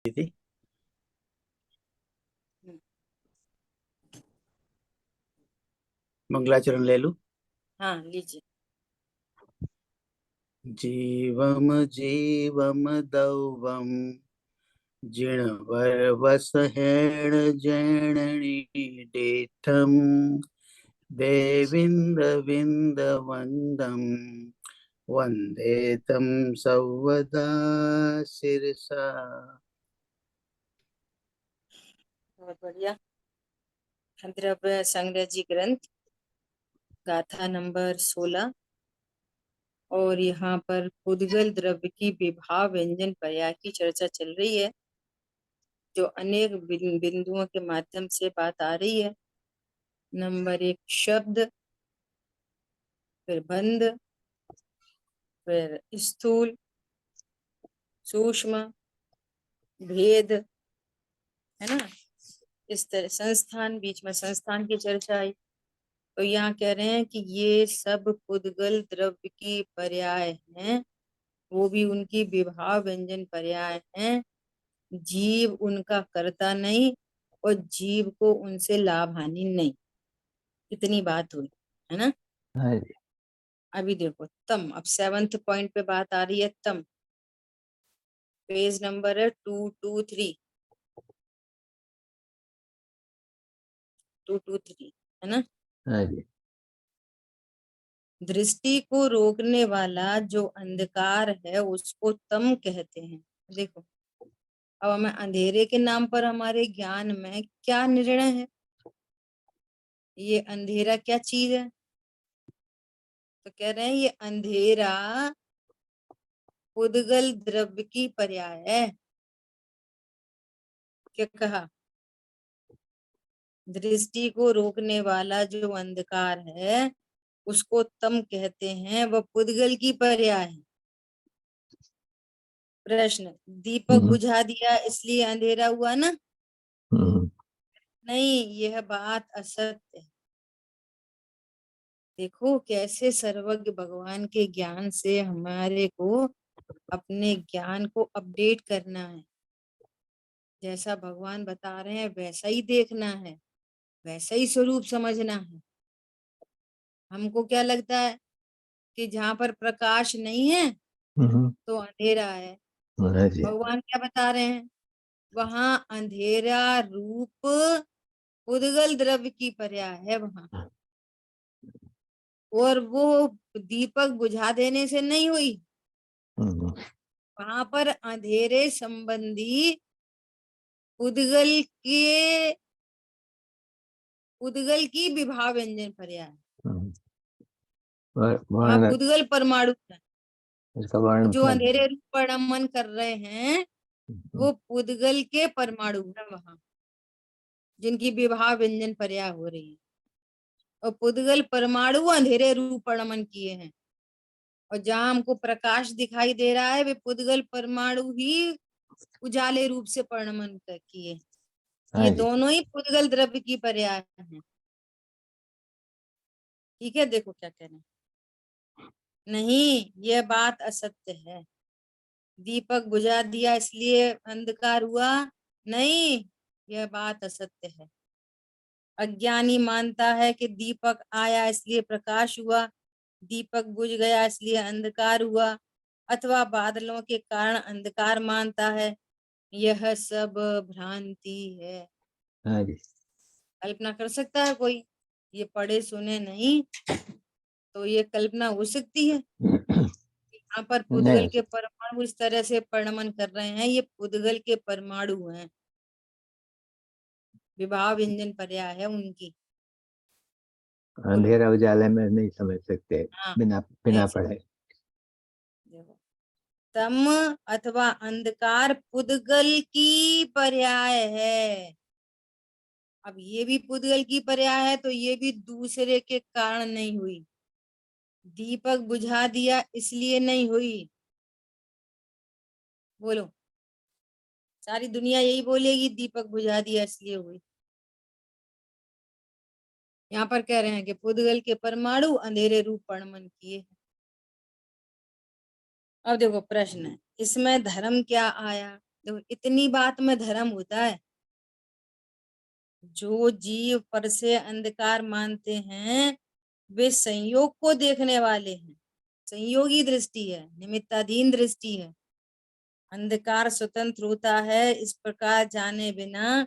थी। मंगलाचरण ले लूं। हाँ लीजिए। जीवम जीवम दौवम जिणवर वसहेण जैणणी डेठम देविंद विंद वंदम वंदे तम सौवदा शिरसा। बहुत बढ़िया। द्रव्य संग्रह जी ग्रंथ गाथा नंबर 16 और यहाँ पर उद्गल द्रव्य की विभा व्यंजन पर्याय की चर्चा चल रही है, जो अनेक बिंदुओं के माध्यम से बात आ रही है। नंबर 1 शब्द, फिर बंध, फिर स्थूल, सूक्ष्म, भेद, है ना। इस तरह संस्थान, बीच में संस्थान की चर्चा आई। तो यहाँ कह रहे हैं कि ये सब उद्गल द्रव्य की पर्याय हैं, वो भी उनकी विभा व्यंजन पर्याय हैं। जीव उनका कर्ता नहीं और जीव को उनसे लाभ हानि नहीं। इतनी बात हुई, है ना। हाँ जी। अभी देखो तम, अब 7th पॉइंट पे बात आ रही है। तम पेज नंबर है 223, 223, है ना। हाँ जी। दृष्टि को रोकने वाला जो अंधकार है उसको तम कहते हैं। देखो, अब हमें अंधेरे के नाम पर हमारे ज्ञान में क्या निर्णय है, ये अंधेरा क्या चीज है। तो कह रहे हैं ये अंधेरा उद्गल द्रव्य की पर्याय है। क्या कहा, दृष्टि को रोकने वाला जो अंधकार है उसको तम कहते हैं, वह पुद्गल की पर्याय है। प्रश्न, दीपक बुझा दिया इसलिए अंधेरा हुआ ना। नहीं, यह बात असत्य है। देखो कैसे सर्वज्ञ भगवान के ज्ञान से हमारे को अपने ज्ञान को अपडेट करना है। जैसा भगवान बता रहे हैं वैसा ही देखना है, वैसा ही स्वरूप समझना है। हमको क्या लगता है कि जहां पर प्रकाश नहीं है तो अंधेरा है। भगवान क्या बता रहे हैं, वहां अंधेरा रूप उद्गल द्रव्य की पर्याय है वहां, और वो दीपक बुझा देने से नहीं हुई। वहां पर अंधेरे संबंधी उद्गल के उद्गल की विभा व्यंजन पर्याय, वहां उद्गल परमाणु है। जो अंधेरे रूप परिणमन कर रहे हैं वो उद्गल के परमाणु है वहां, जिनकी विभा व्यंजन पर्याय हो रही है। और उद्गल परमाणु अंधेरे रूप परिणमन किए हैं, और जहां हमको प्रकाश दिखाई दे रहा है वे उद्गल परमाणु ही उजाले रूप से परिणमन किए। ये दोनों ही उद्गल द्रव्य की पर्याय हैं। ठीक है, देखो क्या कह रहे हैं। नहीं, यह बात असत्य है। दीपक बुझा दिया इसलिए अंधकार हुआ, नहीं, यह बात असत्य है। अज्ञानी मानता है कि दीपक आया इसलिए प्रकाश हुआ, दीपक बुझ गया इसलिए अंधकार हुआ, अथवा बादलों के कारण अंधकार मानता है। यह सब भ्रांति है। कल्पना कर सकता है कोई, ये पढ़े सुने नहीं तो ये कल्पना हो सकती है। यहाँ पर पुद्गल के परमाणु इस तरह से परिणमन कर रहे हैं, ये पुद्गल के परमाणु हैं, विभा व्यंजन पर्याय है उनकी। अंधेरा उजाले में नहीं समझ सकते। हाँ, बिना पढ़े। देखो, तम अथवा अंधकार पुद्गल की पर्याय है। अब ये भी पुद्गल की पर्याय है तो ये भी दूसरे के कारण नहीं हुई। दीपक बुझा दिया इसलिए नहीं हुई। बोलो, सारी दुनिया यही बोलेगी दीपक बुझा दिया इसलिए हुई। यहाँ पर कह रहे हैं कि पुद्गल के परमाणु अंधेरे रूप परिणमन किए। अब देखो प्रश्न है, इसमें धर्म क्या आया। देखो इतनी बात में धर्म होता है। जो जीव पर से अंधकार मानते हैं वे संयोग को देखने वाले हैं। संयोगी दृष्टि है, निमित्ताधीन दृष्टि है। अंधकार स्वतंत्र होता है, इस प्रकार जाने बिना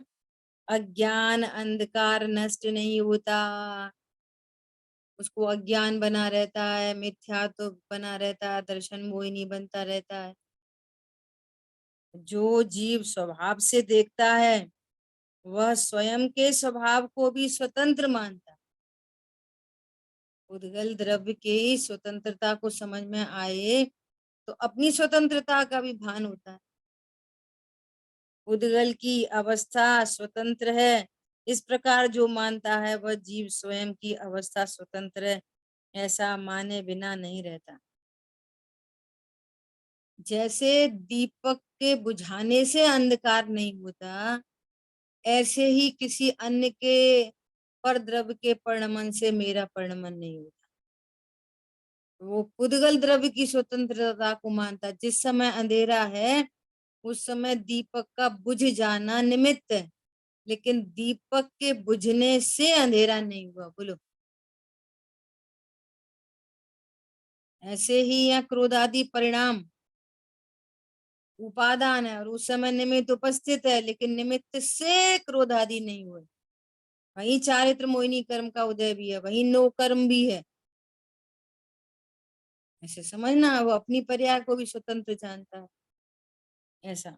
अज्ञान अंधकार नष्ट नहीं होता। उसको अज्ञान बना रहता है, मिथ्या तो बना रहता है, दर्शन मोहिनी बनता रहता है। जो जीव स्वभाव से देखता है वह स्वयं के स्वभाव को भी स्वतंत्र मानता है। उद्गल द्रव्य की स्वतंत्रता को समझ में आए तो अपनी स्वतंत्रता का भी भान होता है। उद्गल की अवस्था स्वतंत्र है, इस प्रकार जो मानता है वह जीव स्वयं की अवस्था स्वतंत्र है, ऐसा माने बिना नहीं रहता। जैसे दीपक के बुझाने से अंधकार नहीं होता, ऐसे ही किसी अन्य के पर द्रव्य के परिणमन से मेरा परिणमन नहीं होता। वो पुद्गल द्रव्य की स्वतंत्रता को मानता। जिस समय अंधेरा है उस समय दीपक का बुझ जाना निमित्त है, लेकिन दीपक के बुझने से अंधेरा नहीं हुआ। बोलो। ऐसे ही यहाँ क्रोध आदि परिणाम उपादान है और उस समय निमित्त उपस्थित है, लेकिन निमित्त से क्रोध आदि नहीं हुए। वही चारित्र मोहिनी कर्म का उदय भी है, वही नो कर्म भी है। ऐसे समझना, वो अपनी पर्याय को भी स्वतंत्र जानता है। ऐसा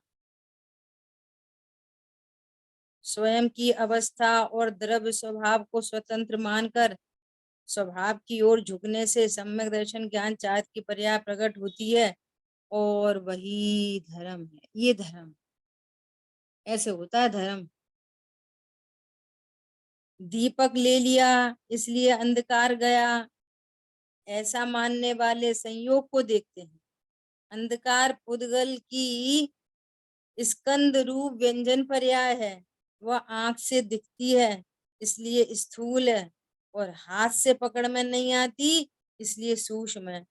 स्वयं की अवस्था और द्रव्य स्वभाव को स्वतंत्र मानकर स्वभाव की ओर झुकने से सम्यक दर्शन ज्ञान चारित्र की पर्याय प्रकट होती है और वही धर्म है। ये धर्म ऐसे होता है। धर्म दीपक ले लिया इसलिए अंधकार गया, ऐसा मानने वाले संयोग को देखते हैं। अंधकार पुद्गल की स्कंद रूप व्यंजन पर्याय है। वह आंख से दिखती है इसलिए स्थूल है और हाथ से पकड़ में नहीं आती इसलिए सूक्ष्म है।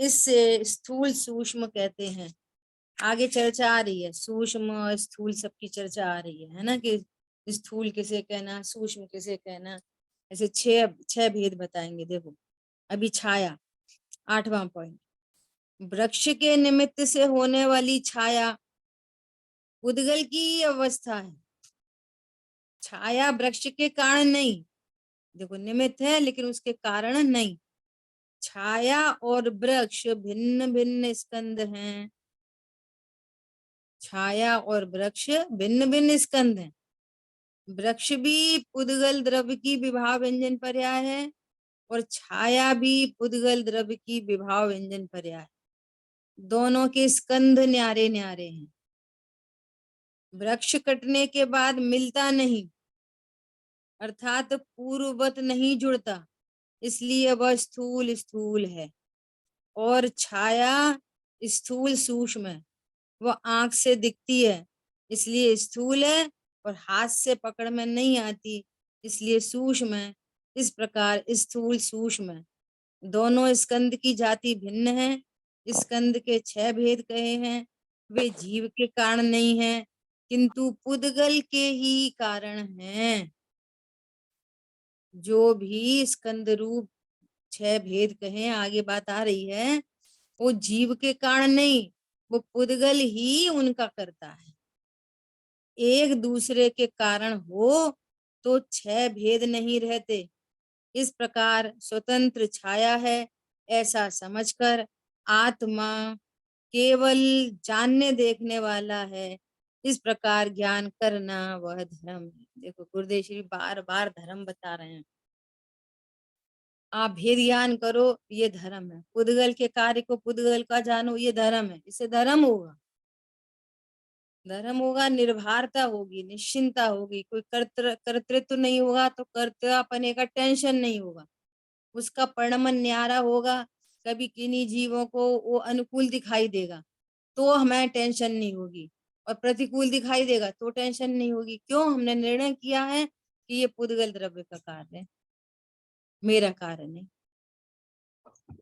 इससे स्थूल सूक्ष्म कहते हैं। आगे चर्चा आ रही है, सूक्ष्म स्थूल सबकी चर्चा आ रही है ना, कि स्थूल किसे कहना, सूक्ष्म किसे कहना। ऐसे छह भेद बताएंगे। देखो अभी छाया, 8वां पॉइंट। वृक्ष के निमित्त से होने वाली छाया उद्गल की अवस्था है। छाया वृक्ष के कारण नहीं, देखो निमित्त है लेकिन उसके कारण नहीं। छाया और वृक्ष भिन्न भिन्न स्कंद हैं। छाया और वृक्ष भिन्न भिन्न स्कंद हैं। वृक्ष भी पुद्गल द्रव्य की विभाव व्यंजन पर्याय है और छाया भी पुद्गल द्रव्य की विभाव व्यंजन पर्याय है। दोनों के स्कंध न्यारे न्यारे हैं। वृक्ष कटने के बाद मिलता नहीं, अर्थात पूर्ववत नहीं जुड़ता, इसलिए वह स्थूल स्थूल है। और छाया स्थूल सूक्ष्म है, वह आंख से दिखती है इसलिए स्थूल है और हाथ से पकड़ में नहीं आती इसलिए सूक्ष्म है। इस प्रकार स्थूल सूक्ष्म है। दोनों स्कंद की जाति भिन्न है। स्कंद के 6 भेद कहे हैं, वे जीव के कारण नहीं है किंतु पुद्गल के ही कारण हैं। जो भी स्कंद रूप 6 भेद कहे, आगे बात आ रही है, वो जीव के कारण नहीं, वो पुद्गल ही उनका करता है। एक दूसरे के कारण हो तो 6 भेद नहीं रहते। इस प्रकार स्वतंत्र छाया है ऐसा समझकर आत्मा केवल जानने देखने वाला है, इस प्रकार ज्ञान करना वह धर्म है। देखो गुरुदेव श्री बार बार धर्म बता रहे हैं। आप भेद ज्ञान करो, ये धर्म है। पुद्गल के कार्य को पुद्गल का जानो, ये धर्म है। इससे धर्म होगा। धर्म होगा, निर्भरता होगी, निश्चिंता होगी, कोई कर्तृत्व नहीं होगा तो कर्तव्यपने का टेंशन नहीं होगा। उसका परिणमन न्यारा होगा। कभी किन्हीं जीवों को वो अनुकूल दिखाई देगा तो हमें टेंशन नहीं होगी, और प्रतिकूल दिखाई देगा तो टेंशन नहीं होगी। क्यों? हमने निर्णय किया है कि ये पुद्गल द्रव्य का कार्य है, मेरा कार्य नहीं।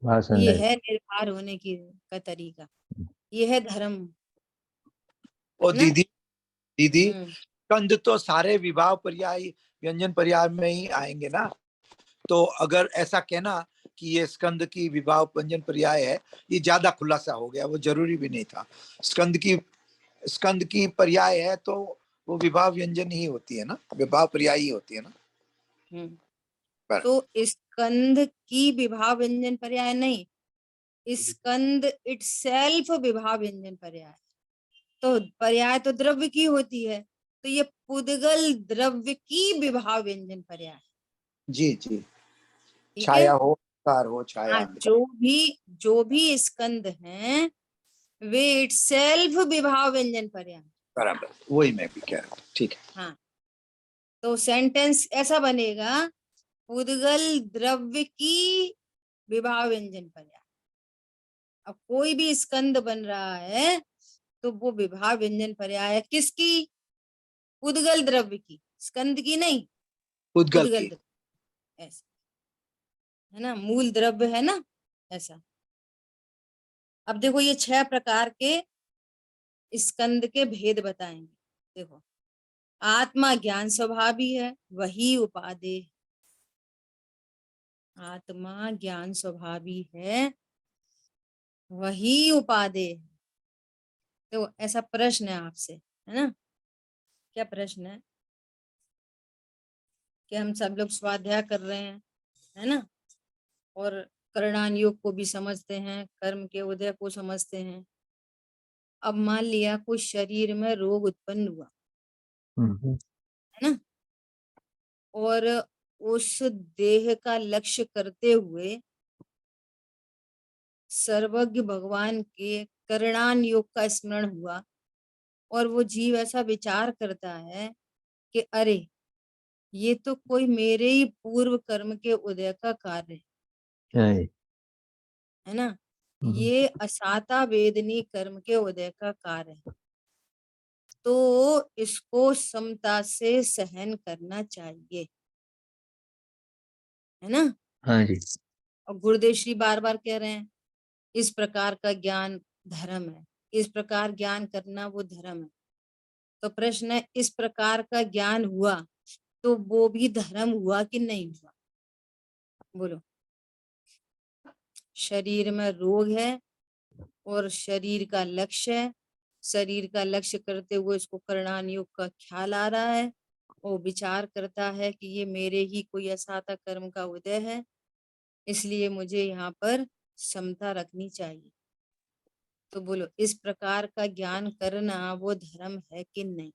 भाषण ये है। है निर्भर होने की का तरीका, ये है धर्म। और है ना? दीदी हम्म, स्कंद तो सारे विभाव पर्याय व्यंजन पर्याय में ही आएंगे ना। तो अगर ऐसा कहना कि ये स्कंद की विभाव व्यंजन पर्याय है, ये ज्यादा खुलासा हो गया, वो जरूरी भी नहीं था। स्कंद की पर्याय है तो वो विभाव व्यंजन ही होती है ना, विभाव पर्याय ही होती है ना। हम्म। पर तो स्कंद की विभाव व्यंजन पर्याय नहीं, स्कंद इटसेल्फ विभाव व्यंजन पर्याय। तो पर्याय तो द्रव्य की होती है, तो ये पुद्गल द्रव्य की विभाव व्यंजन पर्याय। जी जी, ठीक है? छाया हो, कार हो, छाया। हाँ, जो भी स्कंद हैं वे इटसेल्फ विभाव व्यंजन पर्याय। बराबर, वही मैं भी कह रहा हूँ। ठीक है। हाँ, तो सेंटेंस ऐसा बनेगा, पुद्गल द्रव्य की विभाव व्यंजन पर्याय। अब कोई भी स्कंद बन रहा है तो वो विभाव व्यंजन पर्याय है किसकी? पुद्गल द्रव्य की, स्कंद की नहीं, उद्गल पुद्गल की। द्रव्य। ऐसा है ना, मूल द्रव्य है ना, ऐसा। अब देखो ये 6 प्रकार के स्कंद के भेद बताएंगे। देखो, आत्मा ज्ञान स्वभावी है, वही उपादेय है। आत्मा ज्ञान स्वभावी है, वही उपादेय है। तो ऐसा प्रश्न है आपसे, है ना? क्या प्रश्न है कि हम सब लोग स्वाध्याय कर रहे हैं, है ना, और करणान योग को भी समझते हैं, कर्म के उदय को समझते हैं। अब मान लिया कोई शरीर में रोग उत्पन्न हुआ, है ना, और उस देह का लक्ष्य करते हुए सर्वज्ञ भगवान के करणान योग का स्मरण हुआ, और वो जीव ऐसा विचार करता है कि अरे ये तो कोई मेरे ही पूर्व कर्म के उदय का कार्य है ना, ये असाता वेदनी कर्म के उदय का कार्य है, तो इसको समता से सहन करना चाहिए, है ना। हाँ जी। और गुरुदेव श्री बार बार कह रहे हैं इस प्रकार का ज्ञान धर्म है, इस प्रकार ज्ञान करना वो धर्म है। तो प्रश्न है, इस प्रकार का ज्ञान हुआ तो वो भी धर्म हुआ कि नहीं हुआ? बोलो। शरीर में रोग है और शरीर का लक्ष्य है, शरीर का लक्ष्य करते हुए इसको करणान योग का ख्याल आ रहा है, वो विचार करता है कि ये मेरे ही कोई असाता कर्म का उदय है, इसलिए मुझे यहाँ पर समता रखनी चाहिए। तो बोलो, इस प्रकार का ज्ञान करना वो धर्म है कि नहीं?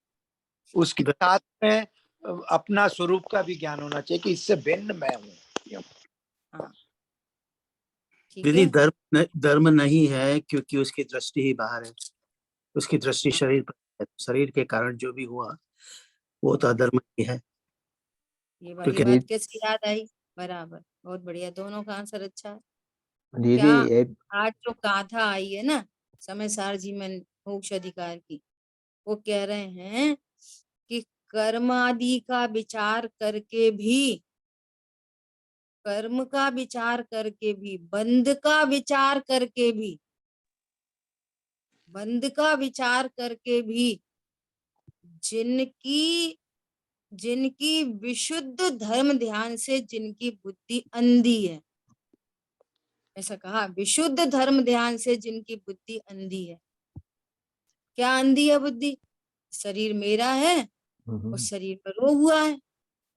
उसके साथ में अपना स्वरूप का भी ज्ञान होना चाहिए कि इससे भिन्न मैं हूँ। हाँ, ठीक यदि है। धर्म नहीं है क्योंकि उसकी दृष्टि ही बाहर है, उसकी दृष्टि शरीर पर है, शरीर के कारण जो भी हुआ वो तो अधर्म ही है। ये वाली क्योंकि बात कैसे याद आई? बराबर, बहुत बढ़िया, दोनों का आंसर अच्छा है। क्या दीदी एक आज जो गाथा आई है ना समय सार जी में मोक्ष अधिकार की, वो कह रहे हैं कि कर्म आदि का विचार करके भी, कर्म का विचार करके भी, बंध का विचार करके भी, बंध का विचार करके भी जिनकी जिनकी विशुद्ध धर्म ध्यान से जिनकी बुद्धि अंधी है, ऐसा कहा, विशुद्ध धर्म ध्यान से जिनकी बुद्धि अंधी है। क्या अंधी है बुद्धि? शरीर मेरा है और शरीर पर रोग हुआ है,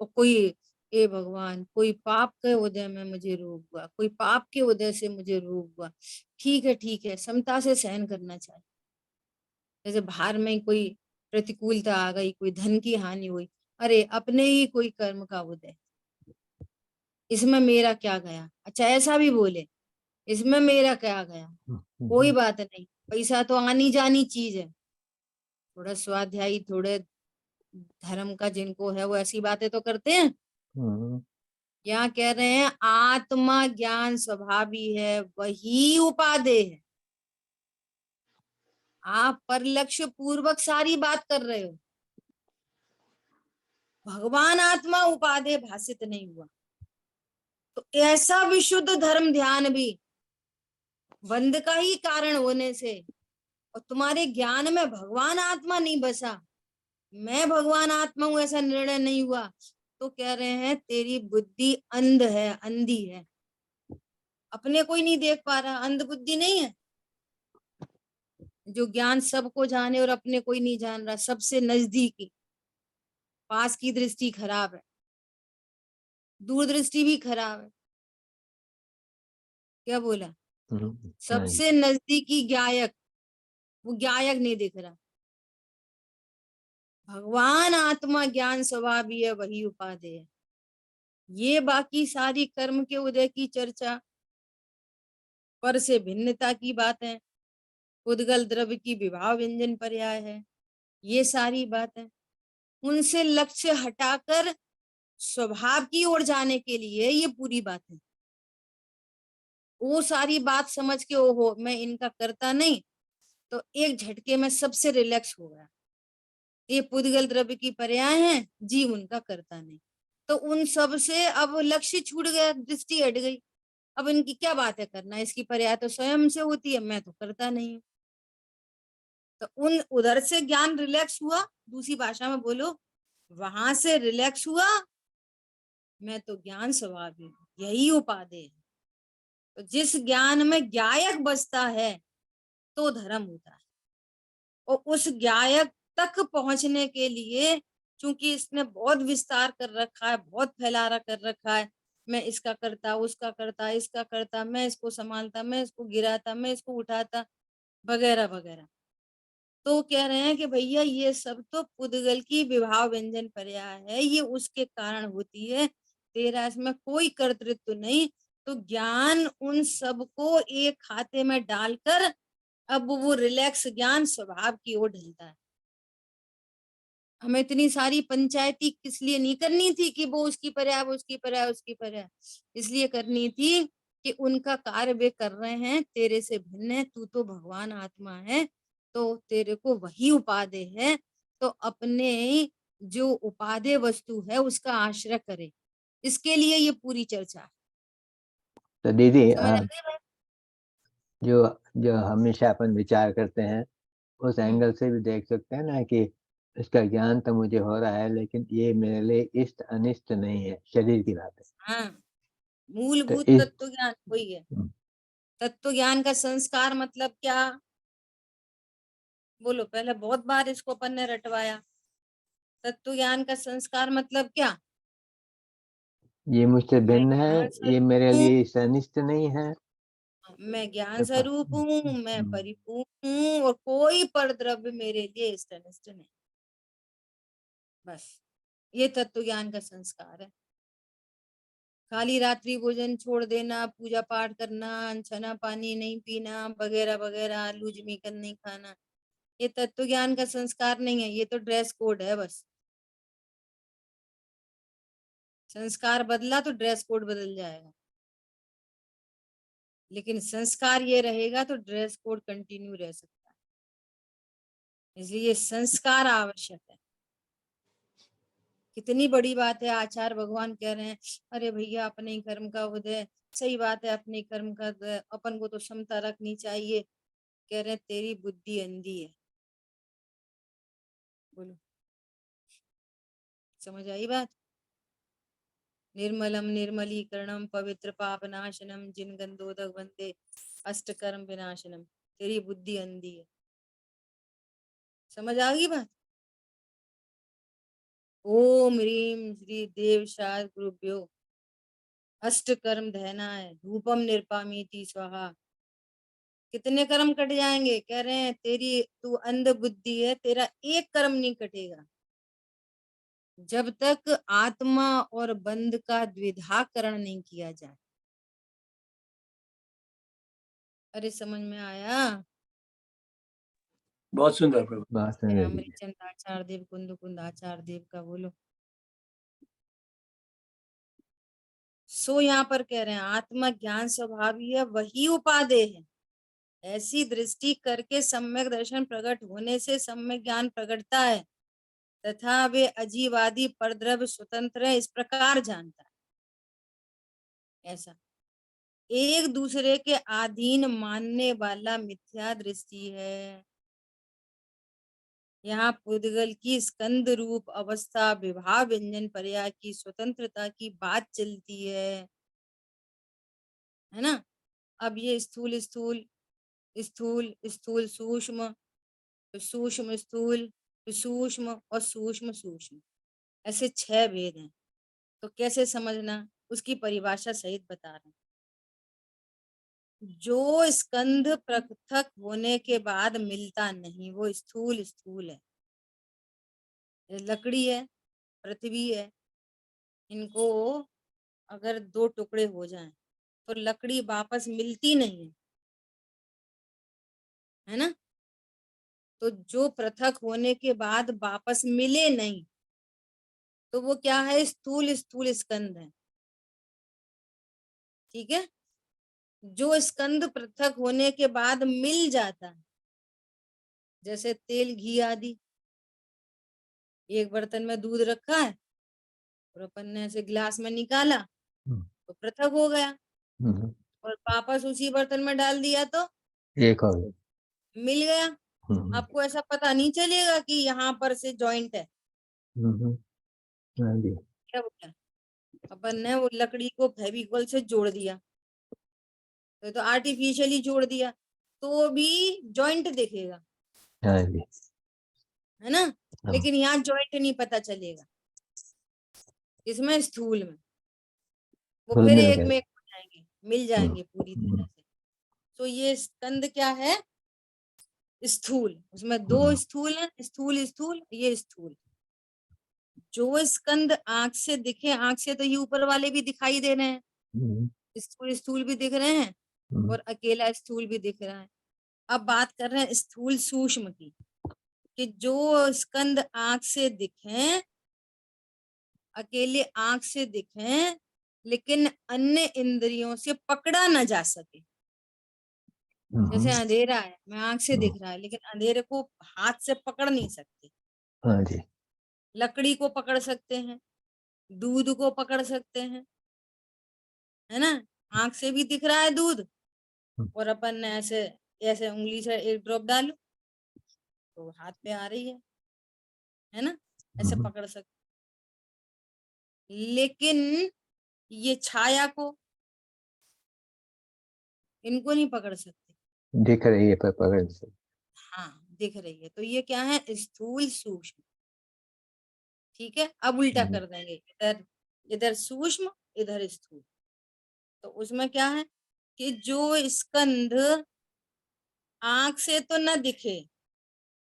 और कोई, ए भगवान, कोई पाप के उदय में मुझे रोग हुआ, कोई पाप के उदय से मुझे रोग हुआ, ठीक है, समता से सहन करना चाहिए। जैसे बाहर में कोई प्रतिकूलता आ गई, कोई धन की हानि हुई, अरे अपने ही कोई कर्म का उदय, इसमें मेरा क्या गया? अच्छा, ऐसा भी बोले, इसमें मेरा क्या गया? कोई बात नहीं, पैसा तो आनी जानी चीज है। थोड़ा स्वाध्यायी, थोड़े धर्म का जिनको है वो ऐसी बातें तो करते हैं। यहाँ कह रहे हैं आत्मा ज्ञान स्वभावी है, वही उपादेय है। आप परलक्ष्य पूर्वक सारी बात कर रहे हो, भगवान आत्मा उपादेय भाषित नहीं हुआ। तो ऐसा विशुद्ध धर्म ध्यान भी बंध का ही कारण होने से और तुम्हारे ज्ञान में भगवान आत्मा नहीं बसा, मैं भगवान आत्मा हूं ऐसा निर्णय नहीं हुआ, तो कह रहे हैं तेरी बुद्धि अंध है, अंधी है, अपने कोई नहीं देख पा रहा, अंध बुद्धि नहीं है जो ज्ञान सबको जाने और अपने कोई नहीं जान रहा, सबसे नजदीकी, पास की दृष्टि खराब है, दूरदृष्टि भी खराब है। क्या बोला? हाँ, सबसे नजदीकी ज्ञायक, वो ज्ञायक नहीं दिख रहा। भगवान आत्मा ज्ञान स्वभाव ही है, वही उपाधि है। ये बाकी सारी कर्म के उदय की चर्चा, पर से भिन्नता की बात है, उद्गल द्रव्य की विभाव व्यंजन पर्याय है, ये सारी बातें उनसे लक्ष्य हटाकर स्वभाव की ओर जाने के लिए ये पूरी बात है। वो सारी बात समझ के ओहो मैं इनका करता नहीं, तो एक झटके में सबसे रिलैक्स हो गया। ये पुद्गल द्रव्य की पर्याय हैं, जीव उनका करता नहीं, तो उन सब से अब लक्ष्य छूट गया, दृष्टि हट गई। अब इनकी क्या बात है करना, इसकी पर्याय तो स्वयं से होती है, मैं तो करता नहीं हूँ। तो उन उधर से ज्ञान रिलैक्स हुआ, दूसरी भाषा में बोलो, वहां से रिलैक्स हुआ, मैं तो ज्ञान स्वभाव हूँ, यही उपाधि है। तो जिस ज्ञान में ज्ञायक बसता है तो धर्म होता है, और उस ज्ञायक तक पहुंचने के लिए चूंकि इसने बहुत विस्तार कर रखा है, बहुत फैलारा कर रखा है, मैं इसका करता, उसका करता, इसका करता, मैं इसको संभालता, मैं इसको गिराता, मैं इसको उठाता, वगैरह वगैरह। तो कह रहे हैं कि भैया ये सब तो पुद्गल की विभाव व्यंजन पर्याय है, ये उसके कारण होती है, तेरा इसमें कोई कर्तृत्व नहीं। तो ज्ञान उन सबको एक खाते में डालकर अब वो रिलैक्स ज्ञान स्वभाव की ओर ढलता है। हमें इतनी सारी पंचायती किस लिए नहीं करनी थी कि वो उसकी पर्याय, वो उसकी पर्याय, उसकी पर्याय, इसलिए करनी थी कि उनका कार्य वे कर रहे हैं, तेरे से भिन्न है, तू तो भगवान आत्मा है, तो तेरे को वही उपादेय है, तो अपने जो उपादेय वस्तु है उसका आश्रय करे, इसके लिए ये पूरी चर्चा है। तो दीदी समझ आ गई बात? जो जो हमेशा अपन विचार करते हैं उस एंगल से भी देख सकते हैं ना कि इसका ज्ञान तो मुझे हो रहा है, लेकिन ये मेरे लिए इष्ट अनिष्ट नहीं है, शरीर की बात है। हाँ, तो मूलभूत इस तत्व ज्ञान वही है। तत्व ज्ञान का संस्कार मतलब क्या, बोलो, पहले बहुत बार इसको अपन ने रटवाया। तत्व ज्ञान का संस्कार मतलब क्या? ये मुझसे मैं भिन्न है, ज्ञान ये स्वरूप मेरे हूँ, लिए इष्ट अनिष्ट नहीं है। मैं ज्ञान तो स्वरूप हूँ, मैं परिपूर्ण हूँ, और कोई पर द्रव्य मेरे लिए इष्ट अनिष्ट नहीं। बस ये तत्व ज्ञान का संस्कार है। खाली रात्रि भोजन छोड़ देना, पूजा पाठ करना, अनछना पानी नहीं पीना, वगैरह वगैरह, लूज मिकन नहीं खाना, ये तत्व ज्ञान का संस्कार नहीं है, ये तो ड्रेस कोड है बस। संस्कार बदला तो ड्रेस कोड बदल जाएगा, लेकिन संस्कार ये रहेगा तो ड्रेस कोड कंटिन्यू रह सकता है, इसलिए संस्कार आवश्यक है। कितनी बड़ी बात है, आचार्य भगवान कह रहे हैं, अरे भैया अपने ही कर्म का उदय, सही बात है, अपने कर्म का उदय, अपन को तो क्षमता रखनी चाहिए। कह रहे हैं तेरी बुद्धि अंधी है। बोलो, समझ आई बात? निर्मलम निर्मलीकरणम पवित्र पापनाशनम जिन गंधोदक वंदे अष्टकर्म विनाशनम, तेरी बुद्धि अंधी है। समझ आ गई बात? ओम ह्रीम श्री देव शाद गुरुभ्यो अष्टकर्म धहना है, धूपम निर्पामीति स्वाहा। कितने कर्म कट जाएंगे? कह रहे हैं तेरी, तू अंध बुद्धि है, तेरा एक कर्म नहीं कटेगा जब तक आत्मा और बंध का द्विधाकरण नहीं किया जाए। अरे समझ में आया? बहुत सुंदर प्रभु। बात सुन रही है। अमृतचंद आचार्य देव, कुंद कुंद आचार्य देव का बोलो। सो यहाँ पर कह रहे हैं आत्मा ज्ञान स्वभाव ही है, वही उपादेय है। ऐसी दृष्टि करके सम्यक दर्शन प्रकट होने से सम्यक ज्ञान प्रकटता है, तथा वे अजीवादी परद्रव्य स्वतंत्र है, इस प्रकार जानता है। ऐसा एक दूसरे के अधीन मानने वाला मिथ्या दृष्टि है। यहाँ पुद्गल की स्कंद रूप अवस्था विभाव व्यंजन पर्याय की स्वतंत्रता की बात चलती है ना। अब ये स्थूल स्थूल स्थूल स्थूल सूक्ष्म, सूक्ष्म स्थूल, सूक्ष्म और सूक्ष्म सूक्ष्म, ऐसे 6 भेद हैं। तो कैसे समझना, उसकी परिभाषा सहित बता रहे हैं। जो स्कंध पृथक होने के बाद मिलता नहीं वो स्थूल स्थूल है। लकड़ी है, पृथ्वी है, इनको अगर 2 टुकड़े हो जाएं तो लकड़ी वापस मिलती नहीं है ना। तो जो पृथक होने के बाद वापस मिले नहीं तो वो क्या है, स्थूल स्थूल स्कंद है। ठीक है। जो स्कंद पृथक होने के बाद मिल जाता है, जैसे तेल घी आदि, एक बर्तन में दूध रखा है और अपन ने ऐसे गिलास में निकाला तो पृथक हो गया, और वापस उसी बर्तन में डाल दिया तो एक हो गया। मिल गया। आपको ऐसा पता नहीं चलेगा कि यहाँ पर से जॉइंट है। हाँ जी। क्या बोला, अपन ने वो लकड़ी को फेविकोल से जोड़ दिया तो आर्टिफिशियली जोड़ दिया तो भी जॉइंट दिखेगा, हाँ जी। है ना। हाँ। लेकिन यहाँ जॉइंट नहीं पता चलेगा, इसमें स्थूल में वो खुद फिर मिल एक गए। में एक हो जाएंगे, मिल जाएंगे पूरी तरह से। तो ये स्कंद क्या है, स्थूल। उसमें 2 स्थूल है, स्थूल स्थूल, ये स्थूल। जो स्कंद आंख से दिखे, आंख से तो ये ऊपर वाले भी दिखाई दे रहे हैं, स्थूल स्थूल भी दिख रहे हैं और अकेला स्थूल भी दिख रहा है। अब बात कर रहे हैं स्थूल सूक्ष्म की, कि जो स्कंद आंख से दिखे, अकेले आंख से दिखे, लेकिन अन्य इंद्रियों से पकड़ा न जा सके। जैसे अंधेरा है, मैं आंख से दिख रहा है लेकिन अंधेरे को हाथ से पकड़ नहीं सकते। हाँ जी। लकड़ी को पकड़ सकते हैं, दूध को पकड़ सकते हैं, है ना। आंख से भी दिख रहा है दूध, और अपन ने ऐसे ऐसे उंगली से एक ड्रॉप डालो तो हाथ पे आ रही है ना, ऐसे पकड़ सकते। लेकिन ये छाया को, इनको नहीं पकड़ सकते। दिख रही है पर पकड़ से। हाँ, दिख रही है। तो ये क्या है, स्थूल सूक्ष्म। ठीक है। अब उल्टा कर देंगे, इधर इधर सूक्ष्म, इधर स्थूल। तो उसमें क्या है कि जो स्कंध आंख से तो न दिखे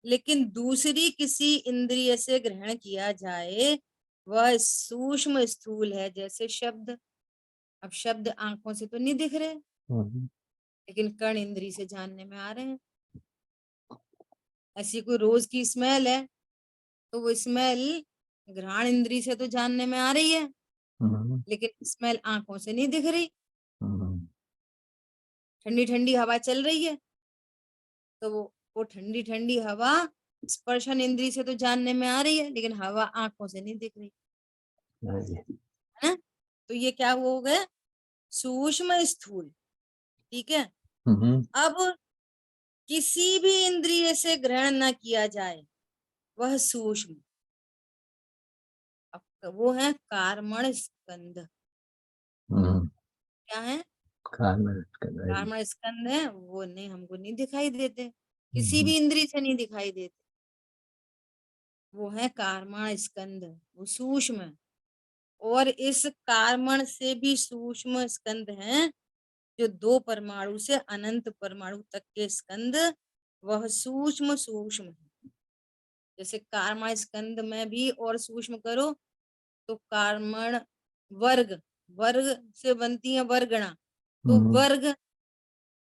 लेकिन दूसरी किसी इंद्रिय से ग्रहण किया जाए वह सूक्ष्म स्थूल है। जैसे शब्द, अब शब्द आंखों से तो नहीं दिख रहे लेकिन कर्ण इंद्री से जानने में आ रहे हैं। ऐसी कोई रोज की स्मेल है तो वो स्मेल घ्राण इंद्री से तो जानने में आ रही है लेकिन स्मेल आंखों से नहीं दिख रही। ठंडी ठंडी हवा चल रही है तो वो ठंडी ठंडी हवा स्पर्शन इंद्री से तो जानने में आ रही है लेकिन हवा आंखों से नहीं दिख रही, हाँ जी। है ना। तो ये क्या हो गया, सूक्ष्म स्थूल। ठीक है। अब किसी भी इंद्रिय से ग्रहण न किया जाए वह सूक्ष्म। अब वो है कार्मण स्कंद। क्या है, कार्मण स्कंद है, वो नहीं, हमको नहीं दिखाई देते, किसी भी इंद्रिय से नहीं दिखाई देते। वो है कार्मण स्कंद, वो सूक्ष्म है। और इस कार्मण से भी सूक्ष्म स्कंद हैं जो 2 परमाणु से अनंत परमाणु तक के स्कंद, वह सूक्ष्म सूक्ष्म है। जैसे कार्मण स्कंद में भी और सूक्ष्म करो तो कार्मण वर्ग, वर्ग से बनती है वर्गणा, तो वर्ग,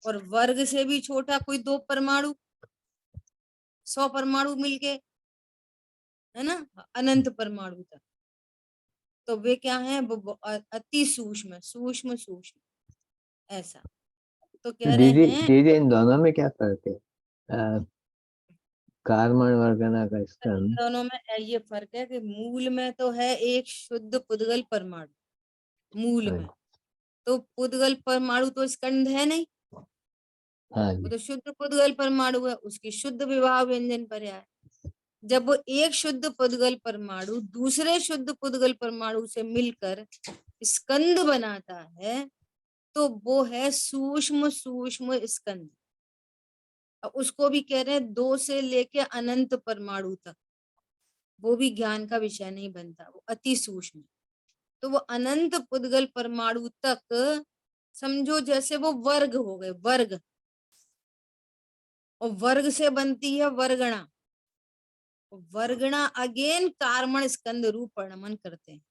और वर्ग से भी छोटा कोई 2 परमाणु, 100 परमाणु मिलके, है ना, अनंत परमाणु तक। तो वे क्या है, वो अति सूक्ष्म, सूक्ष्म सूक्ष्म, ऐसा। तो कह रहे हैं दीदी इन दोनों में क्या फर्क है? कार्बन वर्गना का स्कंद, दोनों में ये फर्क है कि मूल में तो है एक शुद्ध पुद्गल परमाणु, मूल में तो पुद्गल परमाणु तो स्कंद है नहीं, हाँ वो जी। तो शुद्ध पुद्गल परमाणु है, उसकी शुद्ध विवाह व्यंजन पर्याय। जब वो एक शुद्ध पुद्गल परमाणु दूसरे शुद्ध पुद्गल परमाणु से मिलकर स्कंद बनाता है तो वो है सूक्ष्म सूक्ष्म स्कंद। उसको भी कह रहे हैं 2 से लेके अनंत परमाणु तक, वो भी ज्ञान का विषय नहीं बनता, वो अति सूक्ष्म। तो वो अनंत पुद्गल परमाणु तक समझो जैसे वो वर्ग हो गए, वर्ग, और वर्ग से बनती है वर्गणा। वर्गणा अगेन कार्मण स्कंद रूप परिणमन करते हैं।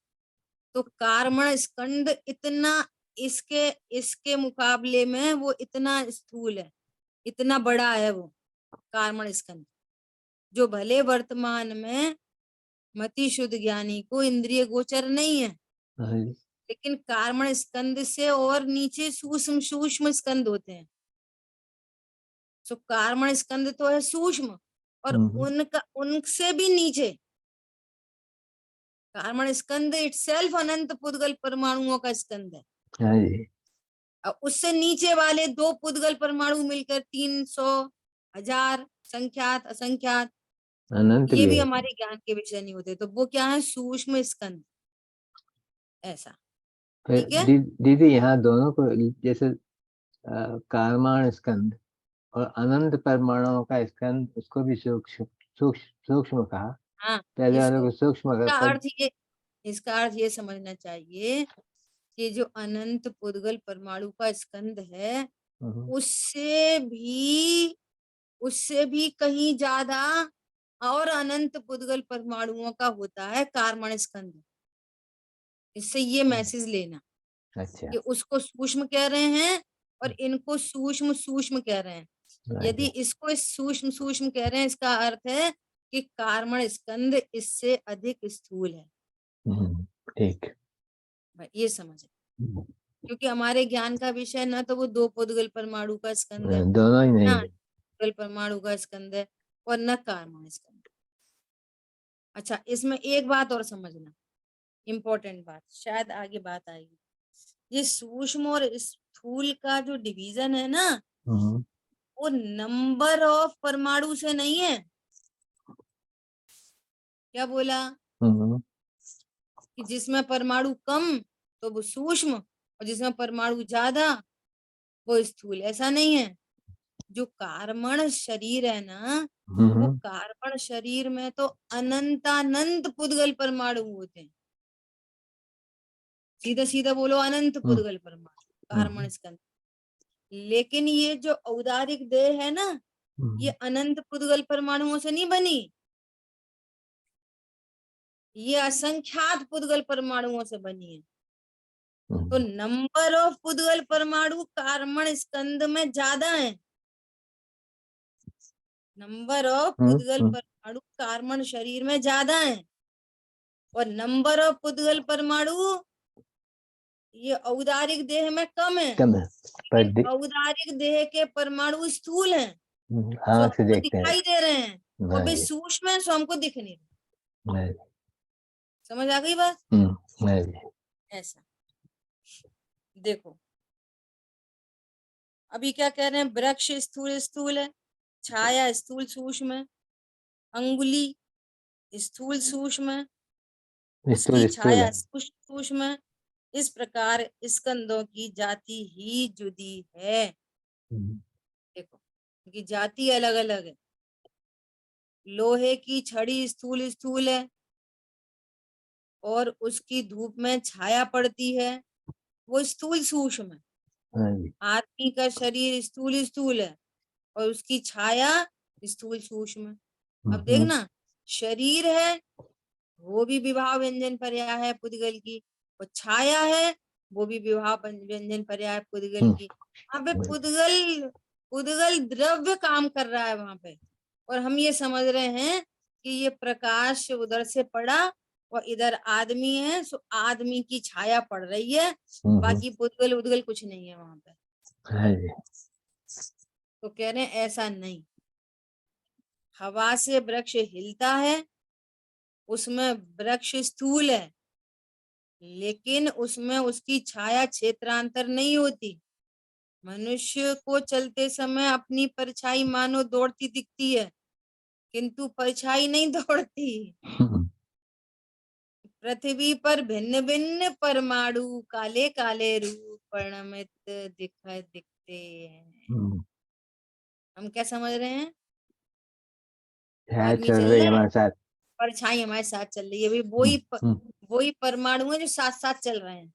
तो कार्मण स्कंद इतना इसके मुकाबले में वो इतना स्थूल है, इतना बड़ा है वो कार्मण स्कंद, जो भले वर्तमान में मति शुद्ध ज्ञानी को इंद्रिय गोचर नहीं है, हाँ जी, लेकिन कार्मण स्कंद से और नीचे सूक्ष्म सूक्ष्म स्कंद होते हैं। सो कार्मण स्कंद तो है सूक्ष्म, और उनका उनसे भी नीचे कार्मण स्कंद इटसेल्फ अनंत पुद्गल परमाणुओं का स्कंद है। हाँ जी, और उससे नीचे वाले 2 पुद्गल परमाणु मिलकर 300, 1000 संख्यात असंख्यात, अनंत ये भी भी है। हमारे ज्ञान के विषय नहीं होते। तो वो क्या है? सूक्ष्म स्कंद, ऐसा। फिर ठीक है। दीदी यहाँ दोनों को जैसे कार्माण स्कंद और अनंत परमाणुओं का स्कंद, उसको भी सूक्ष्म सूक्ष्म कहा, हाँ, पहले वाले इसको को सूक्ष्म इसका पर अर्थ ये इसका अर्थ ये समझना चाहिए कि जो अनंत पुद्गल परमाणु का स्कंद है उससे भी कहीं ज्यादा और अनंत पुद्गल परमाणुओं का होता है कार्मण स्कंद। इससे ये मैसेज लेना अच्छा, कि उसको सूक्ष्म कह रहे हैं और इनको सूक्ष्म सूक्ष्म कह रहे हैं। यदि इसको सूक्ष्म सूक्ष्म कह रहे हैं, इसका अर्थ है कि कार्मण स्कंद इससे अधिक स्थूल है। ठीक, ये समझ, क्योंकि हमारे ज्ञान का विषय ना तो वो 2 पुद्गल परमाणु का स्कंद है, दोनों ही नहीं ना है। पुद्गल परमाणु का स्कंद है, और न कार्मण स्कंद। अच्छा, इसमें एक बात और समझना, इम्पोर्टेंट बात, शायद आगे बात आएगी। ये सूक्ष्म और स्थूल का जो डिवीजन है ना, वो नंबर ऑफ परमाणु से नहीं है। क्या बोला? कि जिसमें परमाणु कम तो वो सूक्ष्म, और जिसमें परमाणु ज्यादा वो स्थूल, ऐसा नहीं है। जो कार्बन शरीर है ना, वो कार्बन शरीर में तो अनंतानंत पुद्गल परमाणु होते हैं। सीधा सीधा बोलो, अनंत पुद्गल परमाणु कार्बन स्कंद। लेकिन ये जो औदारिक देह है ना, ये अनंत पुद्गल परमाणुओं से नहीं बनी, ये असंख्यात पुद्गल परमाणुओं से बनी है। तो नंबर ऑफ पुद्गल परमाणु कार्बन स्कंद में ज्यादा है। नंबर ऑफ पुद्गल परमाणु कार्बन शरीर में ज्यादा है, और नंबर ऑफ पुद्गल परमाणु ये औदारिक देह में कम है। लेकिन औदारिक देह के परमाणु स्थूल हैं, सो आँख से हमको देखते हैं। दिखाई दे रहे हैं, वो भी सूक्ष्म है, सो हमको दिख नहीं रहे। समझ आ गई बात? ऐसा देखो, अभी क्या कह रहे हैं? वृक्ष स्थूल स्थूल है, छाया स्थूल सूक्ष्म है, अंगुली स्थूल सूक्ष्म है, उसकी छाया सूक्ष्म है। इस प्रकार स्कंदों की जाति ही जुदी है। देखो, उनकी जाति अलग अलग है। लोहे की छड़ी स्थूल स्थूल है, और उसकी धूप में छाया पड़ती है, वो स्थूल सूक्ष्म है। आदमी का शरीर स्थूल स्थूल है, और उसकी छाया स्थूल सूक्ष्म है। अब देखना, शरीर है वो भी विभाव व्यंजन पर्याय है पुद्गल की, और छाया है वो भी विभाव व्यंजन पर्याय है पुद्गल की। वहां पे पुद्गल द्रव्य काम कर रहा है वहां पे, और हम ये समझ रहे हैं कि ये प्रकाश उधर से पड़ा और इधर आदमी है, सो आदमी की छाया पड़ रही है, बाकी पुद्गल उद्गल कुछ नहीं है वहां पे। तो कह रहे हैं ऐसा नहीं। हवा से वृक्ष हिलता है, उसमें वृक्ष स्थूल है, लेकिन उसमें उसकी छाया क्षेत्रांतर नहीं होती। मनुष्य को चलते समय अपनी परछाई मानो दौड़ती दिखती है, किंतु परछाई नहीं दौड़ती। पृथ्वी पर भिन्न भिन्न परमाणु काले काले रूप परिणमित दिखते हैं। हम क्या समझ रहे हैं? आदमी चल चल रही रहा है, हमारे साथ। परछाई हमारे साथ चल रही है। अभी हम्म, वही परमाणु है जो साथ साथ चल रहे हैं।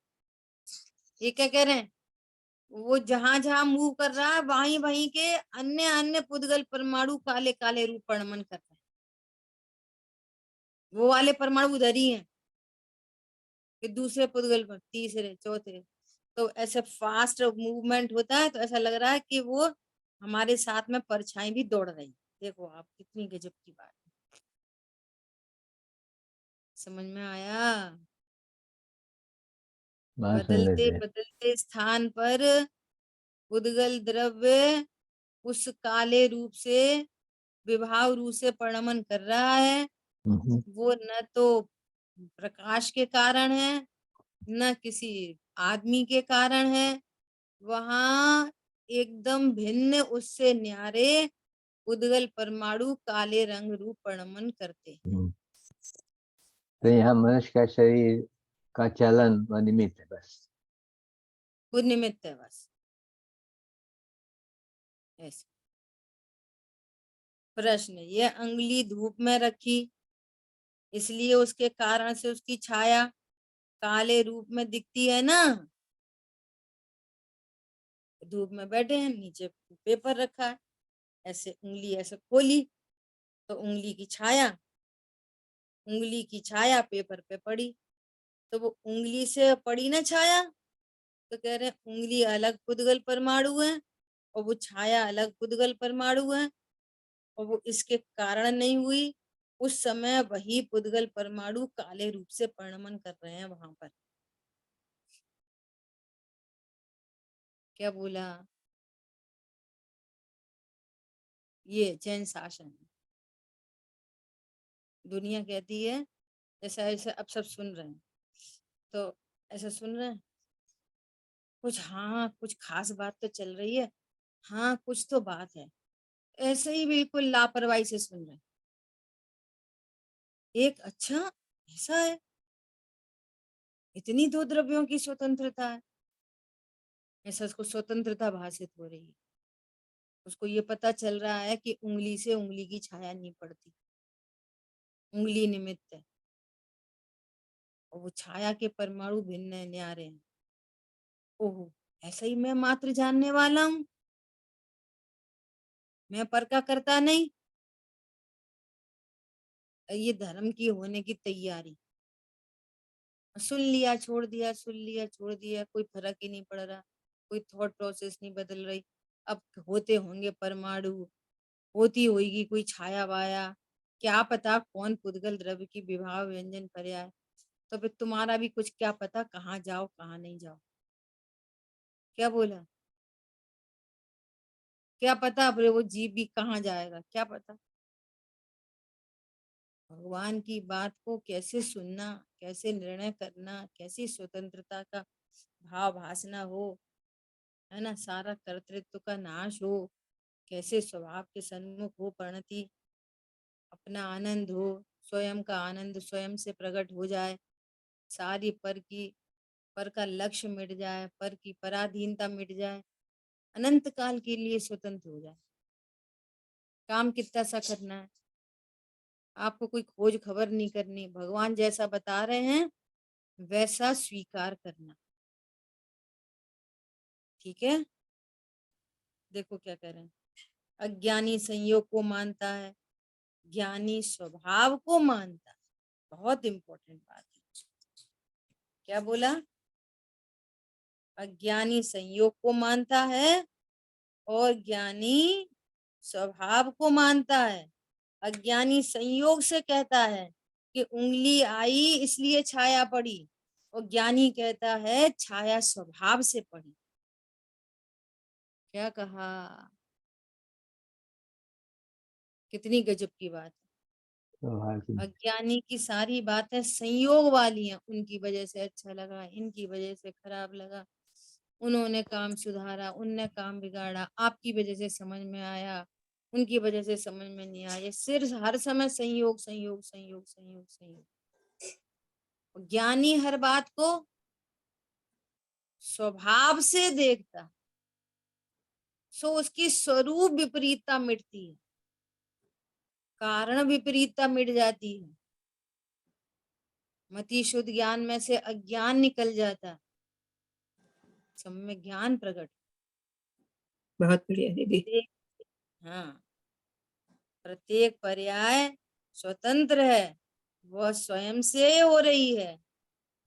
ये क्या कह रहे हैं? वो जहां जहां मूव कर रहा है वहीं वहीं के अन्य अन्य पुद्गल परमाणु काले काले रूप परिणमन कर रहे हैं। वो वाले परमाणु उधर ही हैं, फिर दूसरे पुद्गल पर तीसरे चौथे। तो ऐसे फास्ट मूवमेंट होता है, तो ऐसा लग रहा है कि वो हमारे साथ में परछाई भी दौड़ रही। देखो आप, कितनी गजब की बात है। समझ में आया? बात सुन बदलते लेते हैं। बदलते स्थान पर उद्गल द्रव्य उस काले रूप से विभाव रूप से परिणमन कर रहा है। हम्म, वो न तो प्रकाश के कारण है, न किसी आदमी के कारण है। वहां एकदम भिन्न, उससे न्यारे उद्गल परमाणु काले रंग रूप परिणमन करते हैं। हम्म। तो यहाँ मनुष्य का शरीर का चलन व निमित्त है बस। वो निमित्त है बस। ऐसे प्रश्न, ये अंगुली धूप में रखी, इसलिए उसके कारण से उसकी छाया काले रूप में दिखती है ना। धूप में बैठे हैं, नीचे पेपर रखा है, ऐसे उंगली ऐसे खोली तो उंगली की छाया पेपर पे पड़ी। तो वो उंगली से पड़ी ना छाया, तो कह रहे हैं उंगली अलग पुद्गल परमाणु है और वो छाया अलग पुद्गल परमाणु है, और वो इसके कारण नहीं हुई। उस समय वही पुद्गल परमाणु काले रूप से परिणमन कर रहे हैं वहां पर। क्या बोला? ये जैन शासन है। दुनिया कहती है, जैसा ऐसा अब सब सुन रहे हैं, तो ऐसा सुन रहे हैं कुछ, हाँ कुछ खास बात तो चल रही है, हाँ कुछ तो बात है, ऐसे ही बिल्कुल लापरवाही से सुन रहे हैं। एक अच्छा ऐसा है, इतनी दो द्रव्यों की स्वतंत्रता है, ऐसा उसको स्वतंत्रता भाषित हो रही है। उसको ये पता चल रहा है कि उंगली से उंगली की छाया नहीं पड़ती, उंगली निमित्त है, और वो छाया के परमाणु भिन्न न्यारे हैं। ओहो, ऐसा ही मैं मात्र जानने वाला हूं, मैं पर का करता नहीं। ये धर्म की होने की तैयारी। सुन लिया छोड़ दिया, सुन लिया छोड़ दिया, कोई फर्क ही नहीं पड़ रहा, कोई थॉट प्रोसेस नहीं बदल रही। अब होते होंगे परमाणु, होती होगी कोई छाया वाया, क्या पता कौन पुद्गल द्रव्य की विभाव व्यंजन पर्याय। तो फिर तुम्हारा भी कुछ क्या पता, कहाँ जाओ कहाँ नहीं जाओ। क्या बोला? क्या पता फिर वो जीव भी कहाँ जाएगा, क्या पता। भगवान की बात को कैसे सुनना, कैसे निर्णय करना, कैसी स्वतंत्रता का भाव भासना हो, है ना, सारा कर्तृत्व का नाश हो, कैसे स्वभाव के सन्मुख हो परिणति, अपना आनंद हो, स्वयं का आनंद स्वयं से प्रकट हो जाए, सारी पर का लक्ष्य मिट जाए, पर की पराधीनता मिट जाए, अनंत काल के लिए स्वतंत्र हो जाए। काम कितना सा करना है, आपको कोई खोज खबर नहीं करनी, भगवान जैसा बता रहे हैं वैसा स्वीकार करना। ठीक है? देखो क्या कह रहे हैं, अज्ञानी संयोग को मानता है, ज्ञानी स्वभाव को मानता है। बहुत इंपॉर्टेंट बात है। क्या बोला? अज्ञानी संयोग को मानता है और ज्ञानी स्वभाव को मानता है। अज्ञानी संयोग से कहता है कि उंगली आई इसलिए छाया पड़ी, और ज्ञानी कहता है छाया स्वभाव से पड़ी। क्या कहा? कितनी गजब की बात है। अज्ञानी की सारी बातें संयोग वाली हैं, उनकी वजह से अच्छा लगा, इनकी वजह से खराब लगा, उन्होंने काम सुधारा, उनने काम बिगाड़ा, आपकी वजह से समझ में आया, उनकी वजह से समझ में नहीं आया। सिर्फ हर समय संयोग संयोग संयोग संयोग संयोग। ज्ञानी हर बात को स्वभाव से देखता, सो उसकी स्वरूप विपरीतता मिटती है, कारण विपरीतता मिट जाती है, मति शुद्ध ज्ञान में से अज्ञान निकल जाता, सब में ज्ञान प्रकट। बहुत बढ़िया दीदी। हाँ, प्रत्येक पर्याय स्वतंत्र है, वह स्वयं से हो रही है,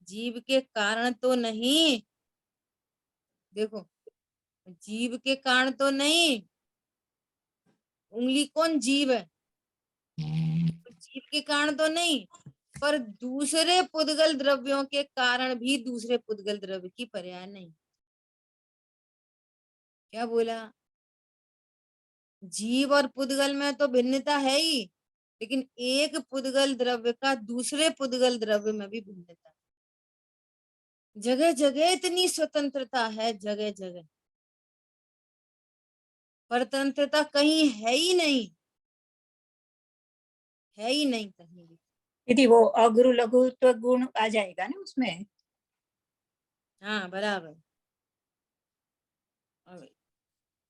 जीव के कारण तो नहीं। देखो, जीव के कारण तो नहीं। उंगली कौन? जीव है। जीव के कारण तो नहीं, पर दूसरे पुद्गल द्रव्यों के कारण भी दूसरे पुद्गल द्रव्य की पर्याय नहीं। क्या बोला? जीव और पुद्गल में तो भिन्नता है ही, लेकिन एक पुद्गल द्रव्य का दूसरे पुद्गल द्रव्य में भी भिन्नता। जगह जगह इतनी स्वतंत्रता है, जगह जगह परतंत्रता कहीं है ही नहीं, है ही नहीं कहीं भी। दीदी वो अगुरु लघुत्व गुण आ जाएगा ना उसमें? हाँ, बराबर।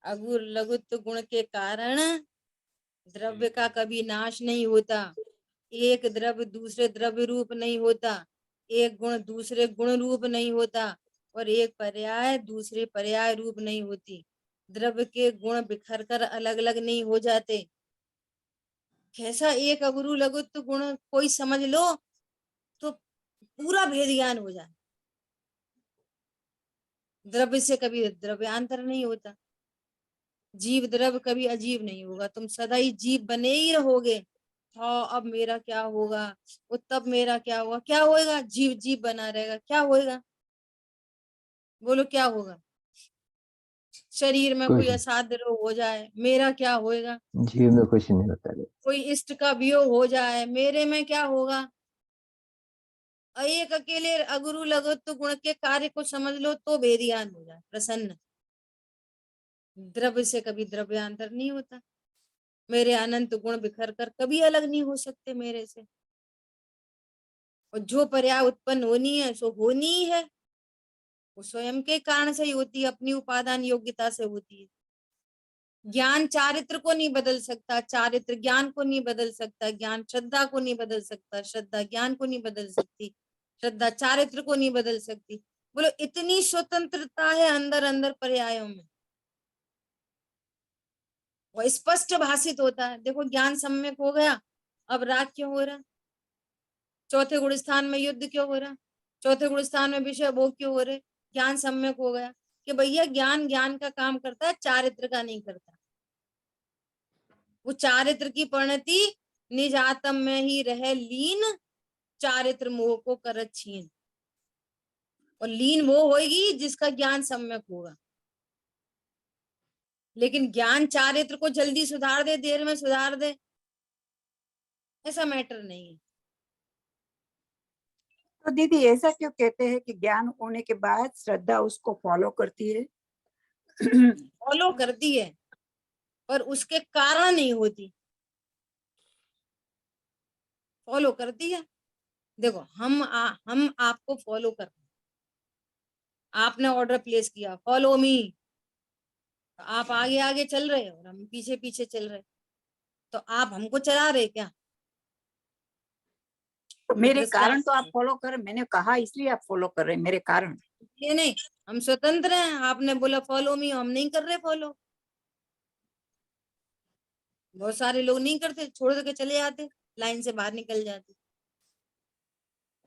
अगुर लघुत्व गुण के कारण द्रव्य का कभी नाश नहीं होता, एक द्रव्य दूसरे द्रव्य रूप नहीं होता, एक गुण दूसरे गुण रूप नहीं होता, और एक पर्याय दूसरे पर्याय रूप नहीं होती। द्रव्य के गुण बिखर कर अलग अलग नहीं हो जाते। कैसा? एक अगुरु लघुत्व गुण कोई समझ लो तो पूरा भेद ज्ञान हो जाए। द्रव्य से कभी द्रव्यांतर नहीं होता, जीव द्रव्य कभी अजीब नहीं होगा, तुम सदा ही जीव बने ही रहोगे। हाँ, अब मेरा क्या होगा, वो तब मेरा क्या होगा, क्या होएगा? जीव जीव बना रहेगा, क्या होएगा? बोलो क्या होगा? शरीर में कोई कुछ असाध्य रोग हो जाए, मेरा क्या होएगा? जीव में कुछ नहीं होता। कोई इष्ट का वियोग हो जाए, मेरे में क्या होगा? एक अकेले अगुरु लघुत्व गुण के कार्य को समझ लो तो भेद ज्ञान हो जाए, प्रसन्न। द्रव्य से कभी द्रव्यांतर नहीं होता, मेरे अनंत गुण बिखर कर कभी अलग नहीं हो सकते मेरे से, और जो पर्याय उत्पन्न होनी है सो होनी ही है, वो स्वयं के कारण से ही होती है, अपनी उपादान योग्यता से होती है। ज्ञान चारित्र को नहीं बदल सकता, चारित्र ज्ञान को नहीं बदल सकता, ज्ञान श्रद्धा को नहीं बदल सकता, श्रद्धा ज्ञान को नहीं बदल सकती, श्रद्धा चारित्र को नहीं बदल सकती। बोलो, इतनी स्वतंत्रता है अंदर अंदर पर्यायों में, वो स्पष्ट भाषित होता है। देखो, ज्ञान सम्यक हो गया, अब राग क्यों हो रहा? चौथे गुण स्थान में युद्ध क्यों हो रहा? चौथे गुण स्थान में विषय भोग क्यों हो रहे? ज्ञान सम्यक हो गया कि भैया ज्ञान ज्ञान का काम करता है, चारित्र का नहीं करता। वो चारित्र की परिणति निज आत्म में ही रहे लीन, चारित्र मोह को करत छीन। और लीन वो होगी जिसका ज्ञान सम्यक होगा, लेकिन ज्ञान चारित्र को जल्दी सुधार दे, देर में सुधार दे, ऐसा मैटर नहीं है। तो दीदी ऐसा क्यों कहते हैं कि ज्ञान होने के बाद श्रद्धा उसको फॉलो करती है? फॉलो करती है पर उसके कारण नहीं होती, फॉलो करती है। देखो, हम आपको फॉलो कर रहे हैं, आपने ऑर्डर प्लेस किया, फॉलो मी, तो आप आगे आगे चल रहे हो और हम पीछे पीछे चल रहे, तो आप हमको चला रहे क्या? मेरे कारण तो आप फॉलो कर, मैंने कहा इसलिए आप फॉलो कर रहे हैं, मेरे कारण। ये नहीं, हम स्वतंत्र हैं, आपने बोला फॉलो मी, हम नहीं कर रहे फॉलो। बहुत सारे लोग नहीं करते, छोड़ के चले जाते, लाइन से बाहर निकल जाते,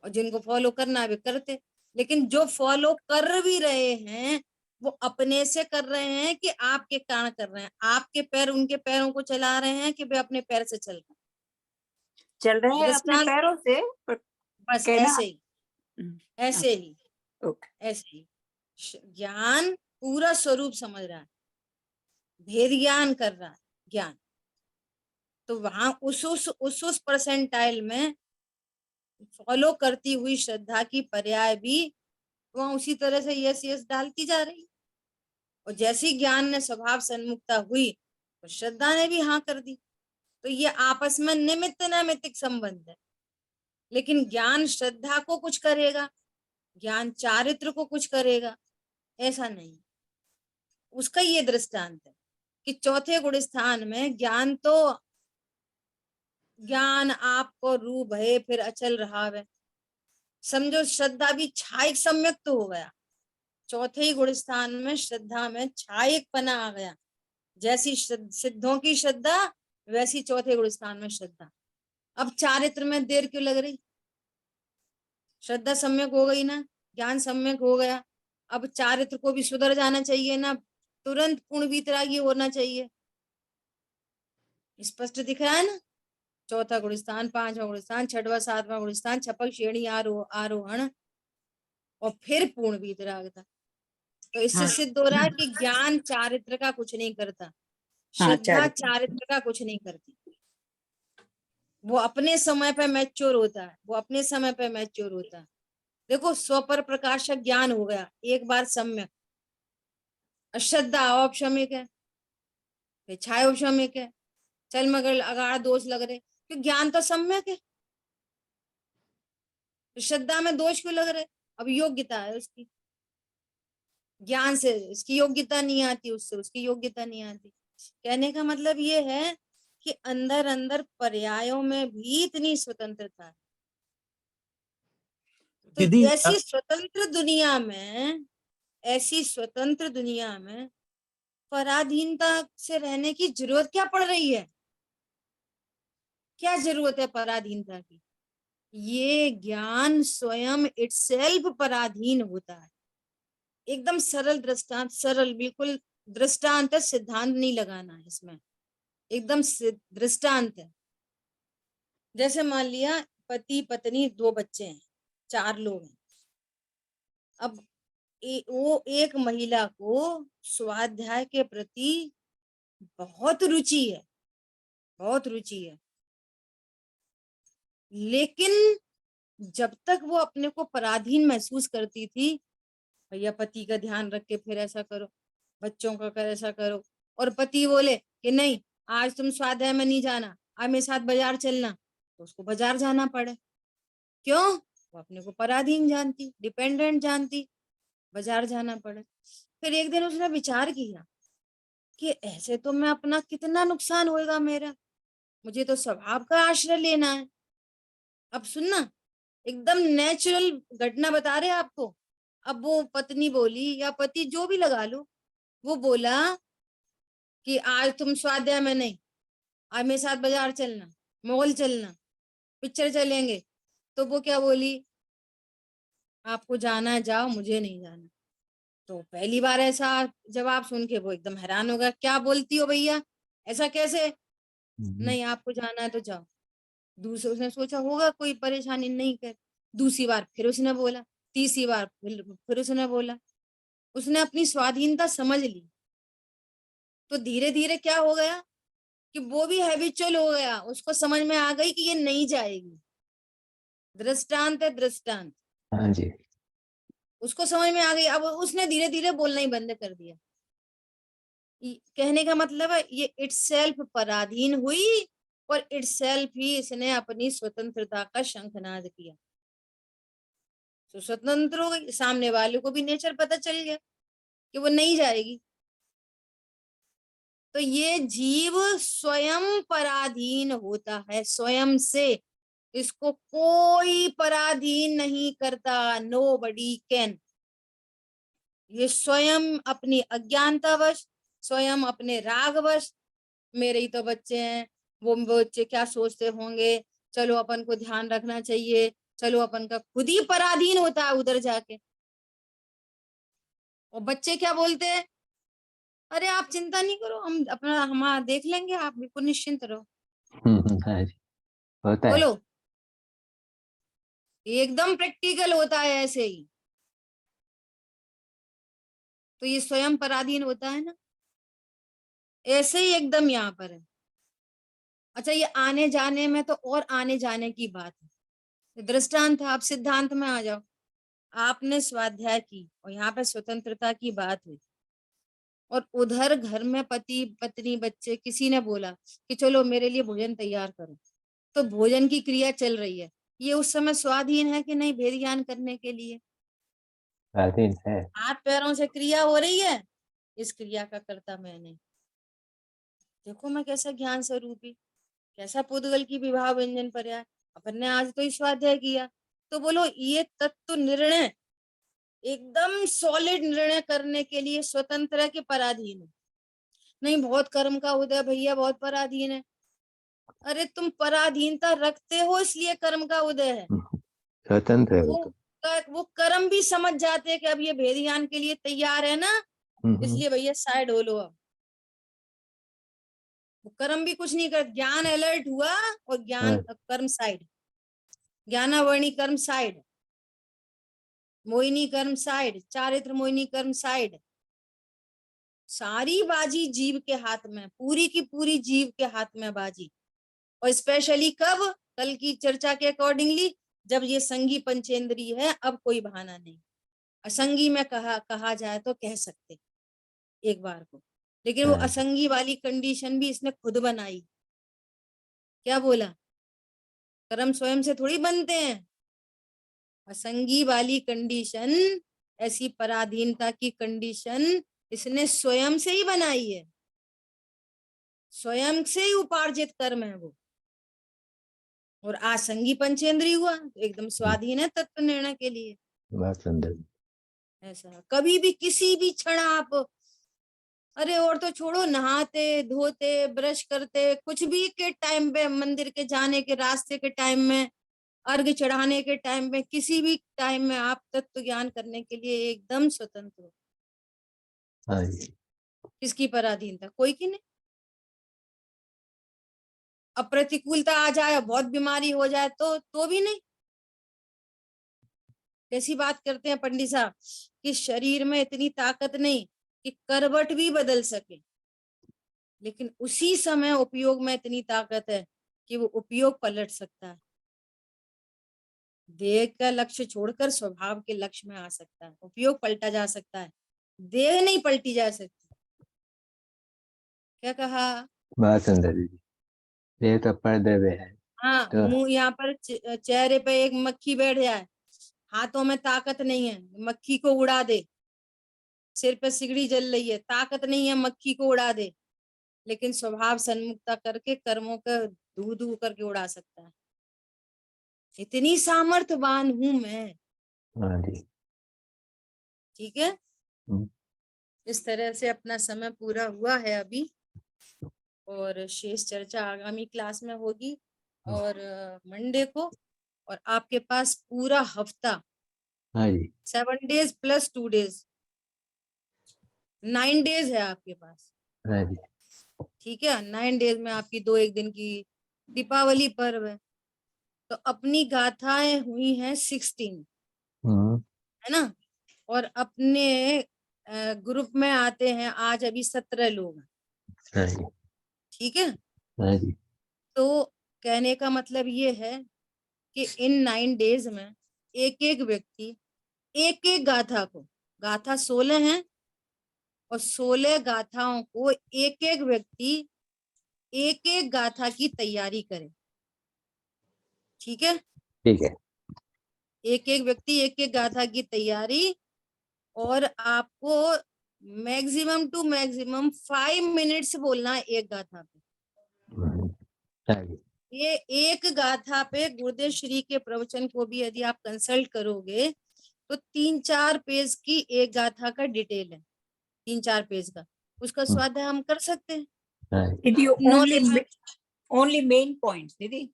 और जिनको फॉलो करना है वे करते। लेकिन जो फॉलो कर भी रहे हैं वो अपने से कर रहे हैं कि आपके कारण कर रहे हैं? आपके पैर उनके पैरों को चला रहे हैं कि वे अपने पैर से चल रहे हैं अपने दृष्टांत? पैरों से, बस कहना ऐसे ही, ऐसे ही, ऐसे ही ज्ञान पूरा स्वरूप समझ रहा है, भेद ज्ञान कर रहा है ज्ञान, तो वहां उस परसेंटाइल में फॉलो करती हुई श्रद्धा की पर्याय भी वहां उसी तरह से यस यस डालती जा रही। और जैसी ज्ञान ने स्वभाव सन्मुखता हुई, तो श्रद्धा ने भी हाँ कर दी। तो ये आपस में निमित्त नैमित्तिक संबंध है। लेकिन ज्ञान श्रद्धा को कुछ करेगा, ज्ञान चारित्र को कुछ करेगा, ऐसा नहीं। उसका ये दृष्टांत है कि चौथे गुण स्थान में ज्ञान तो ज्ञान आपको रूप है फिर अचल रहा है, समझो श्रद्धा भी छायक सम्यक तो हो गया। चौथे ही गुण स्थान में श्रद्धा में छायक पना आ गया। जैसी सिद्धों की श्रद्धा वैसी चौथे गुण स्थान में श्रद्धा। अब चारित्र में देर क्यों लग रही? श्रद्धा सम्यक हो गई ना, ज्ञान सम्यक हो गया, अब चारित्र को भी सुधर जाना चाहिए ना, तुरंत पूर्ण वीतरागी होना चाहिए। स्पष्ट दिख रहा है ना? चौथा गुण स्थान, पांचवा गुण स्थान, छठवा सातवां गुण स्थान, छपक श्रेणी आरोहण और फिर पूर्ण वीतरागता। तो इससे हाँ। सिद्ध हो रहा है कि ज्ञान चारित्र का कुछ नहीं करता, हाँ, श्रद्धा चारित्र। चारित्र का कुछ नहीं करती। वो अपने समय पे मैच्योर होता है, वो अपने समय पे मैच्योर होता है। देखो स्वपर प्रकाशक ज्ञान हो गया एक बार सम्यक, अश्रद्धा औपशमिक है, फिर छायोपशमिक है, चल मगर अगाड़ दोष लग रहे, तो ज्ञान तो सम्यक है, तो श्रद्धा में दोष क्यों लग रहे? अब योग्यता है उसकी, ज्ञान से इसकी योग्यता नहीं आती, उससे उसकी योग्यता नहीं आती। कहने का मतलब ये है कि अंदर अंदर पर्यायों में भी इतनी स्वतंत्रता है। तो दीदी ऐसी स्वतंत्र दुनिया में, ऐसी स्वतंत्र दुनिया में पराधीनता से रहने की जरूरत क्या पड़ रही है? क्या जरूरत है पराधीनता की? ये ज्ञान स्वयं इटसेल्फ पराधीन होता है। एकदम सरल दृष्टांत, सरल बिल्कुल दृष्टांत है, सिद्धांत नहीं लगाना है इसमें, एकदम दृष्टांत है। जैसे मान लिया पति पत्नी दो बच्चे हैं, 4 लोग हैं। अब वो एक महिला को स्वाध्याय के प्रति बहुत रुचि है, बहुत रुचि है, लेकिन जब तक वो अपने को पराधीन महसूस करती थी, भैया पति का ध्यान रख के फिर ऐसा करो, बच्चों का कर ऐसा करो, और पति बोले कि नहीं आज तुम स्वाध्याय में नहीं जाना, आज मेरे साथ बाजार चलना, तो उसको बाजार जाना पड़े। क्यों? वो अपने को पराधीन जानती, डिपेंडेंट जानती, बाजार जाना पड़े। फिर एक दिन उसने विचार किया कि ऐसे तो मैं अपना कितना नुकसान होएगा मेरा, मुझे तो स्वभाव का आश्रय लेना है। अब सुनना, एकदम नेचुरल घटना बता रहे आपको। अब वो पत्नी बोली या पति जो भी लगा लो, वो बोला कि आज तुम स्वाध्याय में नहीं, आज मेरे साथ बाजार चलना, मॉल चलना, पिक्चर चलेंगे। तो वो क्या बोली, आपको जाना है जाओ, मुझे नहीं जाना। तो पहली बार ऐसा जवाब सुन के वो एकदम हैरान हो गया, क्या बोलती हो भैया, ऐसा कैसे? नहीं आपको जाना है तो जाओ। दूसरे उसने सोचा होगा कोई परेशानी, नहीं कर। दूसरी बार फिर उसने बोला, तीसरी बार फिर उसने बोला, उसने अपनी स्वाधीनता समझ ली। तो धीरे धीरे क्या हो गया कि वो भी हैबिचुअल हो गया, उसको समझ में आ गई कि ये नहीं जाएगी। दृष्टांत है दृष्टांत, हाँ जी। उसको समझ में आ गई। अब उसने धीरे धीरे बोलना ही बंद कर दिया। कहने का मतलब है ये इटसेल्फ पराधीन हुई और इटसेल्फ ही इसने अपनी स्वतंत्रता का शंखनाद किया, तो स्वतंत्र हो गई। सामने वाले को भी नेचर पता चल गया कि वो नहीं जाएगी। तो ये जीव स्वयं पराधीन होता है, स्वयं से, इसको कोई पराधीन नहीं करता, नोबडी कैन। ये स्वयं अपनी अज्ञानतावश, स्वयं अपने रागवश, मेरे ही तो बच्चे हैं, वो बच्चे क्या सोचते होंगे, चलो अपन को ध्यान रखना चाहिए, चलो अपन का खुद ही पराधीन होता है उधर जाके। और बच्चे क्या बोलते हैं, अरे आप चिंता नहीं करो, हम अपना हमारा देख लेंगे, आप बिल्कुल निश्चिंत रहो। हाँ जी, होता है। बोलो, एकदम प्रैक्टिकल होता है ऐसे ही। तो ये स्वयं पराधीन होता है ना, ऐसे ही एकदम यहाँ पर है। अच्छा, ये आने जाने में तो और आने जाने की बात है, दृष्टांत था। आप सिद्धांत में आ जाओ। आपने स्वाध्याय की और यहाँ पे स्वतंत्रता की बात हुई, और उधर घर में पति पत्नी बच्चे किसी ने बोला कि चलो मेरे लिए भोजन तैयार करो, तो भोजन की क्रिया चल रही है, ये उस समय स्वाधीन है कि नहीं भेद ज्ञान करने के लिए? स्वाधीन है। हाथ पैरों से क्रिया हो रही है, इस क्रिया का कर्ता मैं नहीं। देखो मैं कैसा ज्ञान स्वरूपी, कैसा पुद्गल की विवाह व्यंजन पर्याय। अपन ने आज तो स्वाध्याय किया, तो बोलो ये तत्व निर्णय एकदम सॉलिड निर्णय करने के लिए स्वतंत्र है कि पराधीन है? नहीं, बहुत कर्म का उदय भैया, बहुत पराधीन है। अरे तुम पराधीनता रखते हो इसलिए कर्म का उदय है। स्वतंत्र है वो तो। वो कर्म भी समझ जाते हैं कि अब ये भेद ज्ञान के लिए तैयार है ना, इसलिए भैया साइड हो लो। अब वो कर्म भी कुछ नहीं कर, ज्ञान अलर्ट हुआ और ज्ञान कर्म साइड, ज्ञानावर्णी कर्म साइड, मोहिनी कर्म साइड, चारित्र मोहिनी कर्म साइड। सारी बाजी जीव के हाथ में, पूरी की पूरी जीव के हाथ में बाजी। और स्पेशली कब? कल की चर्चा के अकॉर्डिंगली, जब ये संगी पंचेंद्रीय है, अब कोई बहाना नहीं। असंगी में कहा जाए तो कह सकते एक बार को, लेकिन वो असंगी वाली कंडीशन भी इसने खुद बनाई। क्या बोला? कर्म स्वयं से थोड़ी बनते हैं। असंगी वाली कंडीशन, ऐसी पराधीनता की कंडीशन इसने स्वयं से ही बनाई है, स्वयं से ही उपार्जित कर्म है वो। और आसंगी पंचेंद्रिय हुआ तो एकदम स्वाधीन है तत्व निर्णय के लिए। बहुत सुंदर। ऐसा कभी भी किसी भी क्षण आप, अरे और तो छोड़ो, नहाते धोते ब्रश करते कुछ भी के टाइम पे, मंदिर के जाने के रास्ते के टाइम में, अर्घ चढ़ाने के टाइम में, किसी भी टाइम में आप तत्व ज्ञान करने के लिए एकदम स्वतंत्र हो। हाँ जी। किसकी पराधीनता? कोई की नहीं। अब प्रतिकूलता आ जाए, बहुत बीमारी हो जाए तो भी नहीं। कैसी बात करते हैं पंडित साहब कि शरीर में इतनी ताकत नहीं कि करवट भी बदल सके, लेकिन उसी समय उपयोग में इतनी ताकत है कि वो उपयोग पलट सकता है। देह का लक्ष्य छोड़कर स्वभाव के लक्ष्य में आ सकता है, उपयोग पलटा जा सकता है, देह नहीं पलटी जा सकती। क्या कहा? बहुत सुंदर दीदी, ये तो पर्दे में है। हाँ, तो मुंह यहाँ पर चेहरे पे एक मक्खी बैठ जाए, हाथों में ताकत नहीं है, मक्खी को उड़ा दे। सिर पे सिगड़ी जल रही है, ताकत नहीं है, मक्खी को उड़ा दे, लेकिन स्वभाव सन्मुखता करके कर्मों का धू धू करके उड़ा सकता है। इतनी सामर्थ्यवान हूं मैं। हाँ जी। ठीक है, इस तरह से अपना समय पूरा हुआ है अभी, और शेष चर्चा आगामी क्लास में होगी और मंडे को। और आपके पास पूरा हफ्ता, हाँ जी। 7 days प्लस 2 days, 9 days है आपके पास। हाँ जी। ठीक है, 9 days में आपकी 2-1 दिन की दीपावली पर्व है। तो अपनी गाथाएं हुई हैं 16, है ना? और अपने ग्रुप में आते हैं आज अभी 17 लोग हैं। हाँ जी। ठीक है, हाँ जी। तो कहने का मतलब ये है कि इन 9 days में एक एक व्यक्ति एक एक गाथा को, गाथा 16 है, और 16 गाथाओं को एक एक व्यक्ति एक एक गाथा की तैयारी करे। ठीक है, ठीक है। एक एक व्यक्ति एक एक गाथा की तैयारी, और आपको मैक्सिमम टू मैक्सिमम 5 minutes बोलना है एक गाथा पे। हाँ जी। ये एक गाथा पे गुरुदेव श्री के प्रवचन को भी यदि आप कंसल्ट करोगे तो 3-4 पेज की एक गाथा का डिटेल है, 3-4 पेज का, उसका स्वाध्याय हम कर सकते हैं। हाँ जी। Did you Knowledge- only main points, दीदी?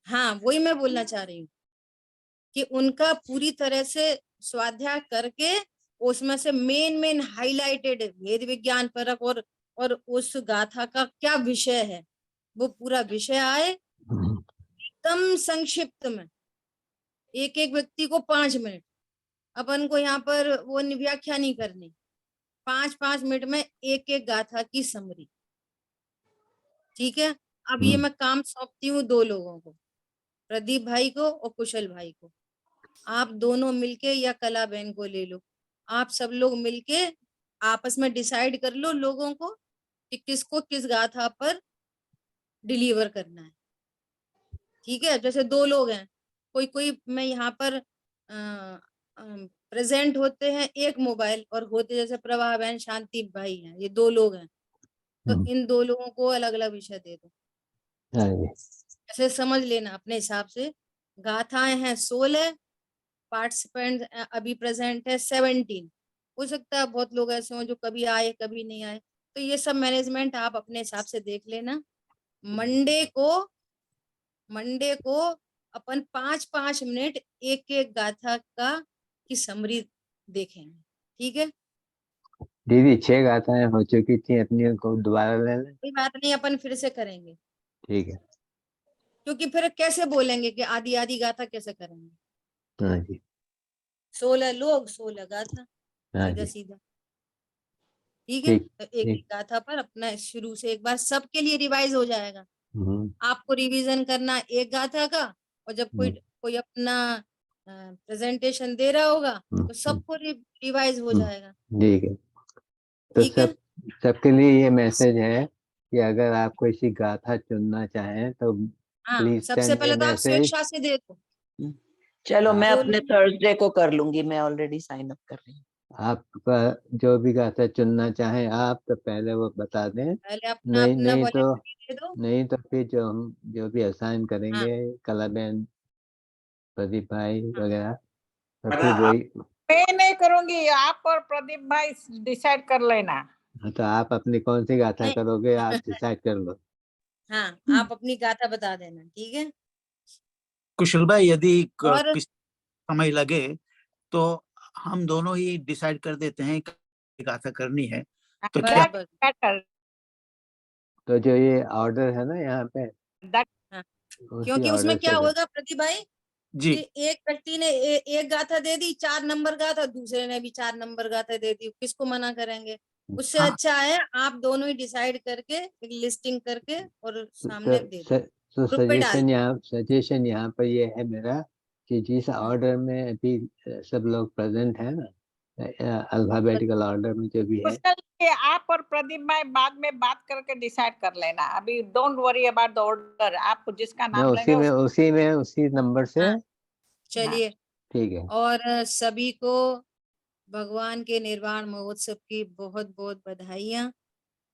हाँ, वही मैं बोलना चाह रही हूँ कि उनका पूरी तरह से स्वाध्याय करके उसमें से मेन हाईलाइटेड भेद विज्ञान परक और उस गाथा का क्या विषय है वो पूरा विषय आए एकदम संक्षिप्त में। एक एक व्यक्ति को 5 मिनट, अपन को यहाँ पर वो व्याख्या नहीं करनी, 5-5 मिनट में एक एक गाथा की समरी। ठीक है, अब ये मैं काम सौंपती हूँ 2 लोगों को, प्रदीप भाई को और कुशल भाई को। आप दोनों मिलके, या कला बहन को ले लो, आप सब लोग मिलके आपस में डिसाइड कर लो लोगों को कि किसको किस गाथा पर डिलीवर करना है। ठीक है, जैसे दो लोग हैं, कोई कोई मैं यहाँ पर प्रेजेंट होते हैं एक मोबाइल, और होते जैसे प्रभा बहन शांति भाई हैं, ये दो लोग हैं, तो हम्म, इन दो लोगों को अलग अलग विषय दे दो, हाँ जी, ऐसे समझ लेना अपने हिसाब से। गाथाएं हैं 16, पार्टिसिपेंट अभी प्रेजेंट है 17। हो सकता है बहुत लोग ऐसे हों जो कभी आए कभी नहीं आए, तो ये सब मैनेजमेंट आप अपने हिसाब से देख लेना। मंडे को अपन 5-5 मिनट एक एक गाथा का की समरी देखेंगे। ठीक है, दीदी 6 गाथाएं हो चुकी थी अपनी, को दोबारा ले लें। कोई बात नहीं, अपन फिर से करेंगे, ठीक है। क्योंकि फिर कैसे बोलेंगे कि आधी आधी गाथा कैसे करेंगे। हाँ जी, 16 लोग 16 गाथा, हाँ सीधा जी, सीधा। ठीक है, ठीक तो एक एक ठीक। गाथा पर अपना शुरू से एक बार सबके लिए रिवाइज हो जाएगा। हम्म, आपको रिवीजन करना एक गाथा का, और जब कोई हम्म, कोई अपना प्रेजेंटेशन दे रहा होगा हम्म, तो सबको रिवाइज हो जाएगा। ठीक है। तो ठीक है, सबके लिए ये मैसेज है कि अगर आप कोई सी गाथा चुनना चाहें तो हाँ, प्लीज सबसे सेंड ए पहले तो आप मैसेज। स्वेच्छा से दे दो। चलो मैं जो अपने लोग थर्सडे को कर लूंगी, मैं ऑलरेडी साइन अप कर रही हूँ। आपका जो भी गाथा चुनना चाहें आप, तो पहले वो बता दें। पहले अपना नहीं अपना नहीं तो वॉलेंटरी दे दो। नहीं तो फिर जो भी असाइन हाँ करेंगे, कला बहन, प्रदीप भाई हाँ, वगैरह, तो फिर वही। मैं नहीं करूंगी, आप और प्रदीप भाई डिसाइड कर लेना। तो आप अपनी कौन सी गाथा नहीं करोगे, आप डिसाइड कर लो। हाँ, आप अपनी गाथा बता देना। ठीक है, कुशल भाई, यदि और किस समय लगे तो हम दोनों ही डिसाइड कर देते हैं कि गाथा करनी है, तो क्या बस बस तो जो ये ऑर्डर है ना यहाँ पे, हाँ, उसी क्योंकि उसमें ऑर्डर क्या से होगा प्रतिभा भाई जी कि एक व्यक्ति ने एक गाथा दे दी 4 नंबर गाथा, दूसरे ने भी 4 नंबर गाथा दे दी, किसको मना करेंगे। उससे हाँ अच्छा है आप दोनों ही डिसाइड करके एक लिस्टिंग करके और सामने दे दो, तो ग्रुप पे डाल दो। सजेशन यहाँ पर ये है मेरा कि जिस ऑर्डर में अभी सब लोग प्रेजेंट है ना, अल्फाबेटिकल ऑर्डर में जो भी है, उसका लिए आप और प्रदीप भाई बाद में बात करके डिसाइड कर लेना। अभी don't worry about the order, आप जिसका मैं नाम लेंगे उसी नंबर से। हाँ, हाँ, चलिए, ठीक है। और सभी को भगवान के निर्वाण महोत्सव की बहुत बहुत बधाइयां।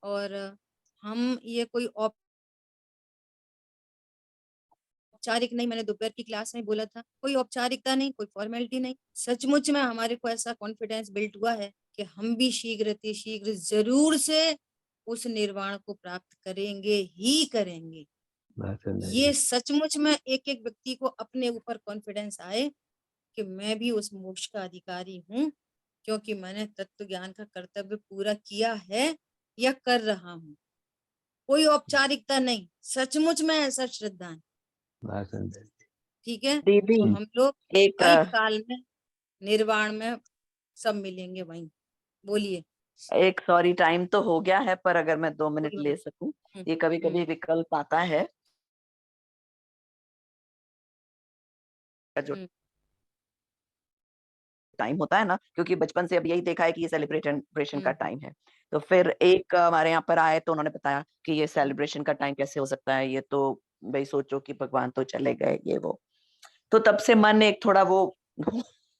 और हम ये कोई औपचारिक नहीं, मैंने दोपहर की क्लास में बोला था, कोई औपचारिकता नहीं, कोई फॉर्मेलिटी नहीं। सचमुच में हमारे को ऐसा कॉन्फिडेंस बिल्ट हुआ है कि हम भी शीघ्र अतिशीघ्र जरूर से उस निर्वाण को प्राप्त करेंगे ही करेंगे। बात सुन ये सचमुच में एक एक व्यक्ति को अपने ऊपर कॉन्फिडेंस आए कि मैं भी उस मोक्ष का अधिकारी हूँ, क्योंकि मैंने तत्व ज्ञान का कर्तव्य पूरा किया है या कर रहा हूँ। कोई औपचारिकता नहीं, सचमुच में ऐसा श्रद्धा है। बात सुन ठीक है, दीदी तो हम लोग एक अल्पकाल में निर्वाण में सब मिलेंगे वहीं। बोलिए। एक सॉरी, टाइम तो हो गया है, पर अगर मैं 2 मिनट कोई बात ले सकूं, हम्म, ये कभी कभी विकल्प आता है जो हम्म, टाइम होता है ना, क्योंकि बचपन से अब यही देखा है कि ये सेलिब्रेशन का हम्म, टाइम है। तो फिर एक हमारे यहाँ पर आए तो उन्होंने बताया कि ये सेलिब्रेशन का टाइम कैसे हो सकता है, ये तो भाई सोचो कि भगवान तो चले गए, ये वो। तो तब से मन एक थोड़ा वो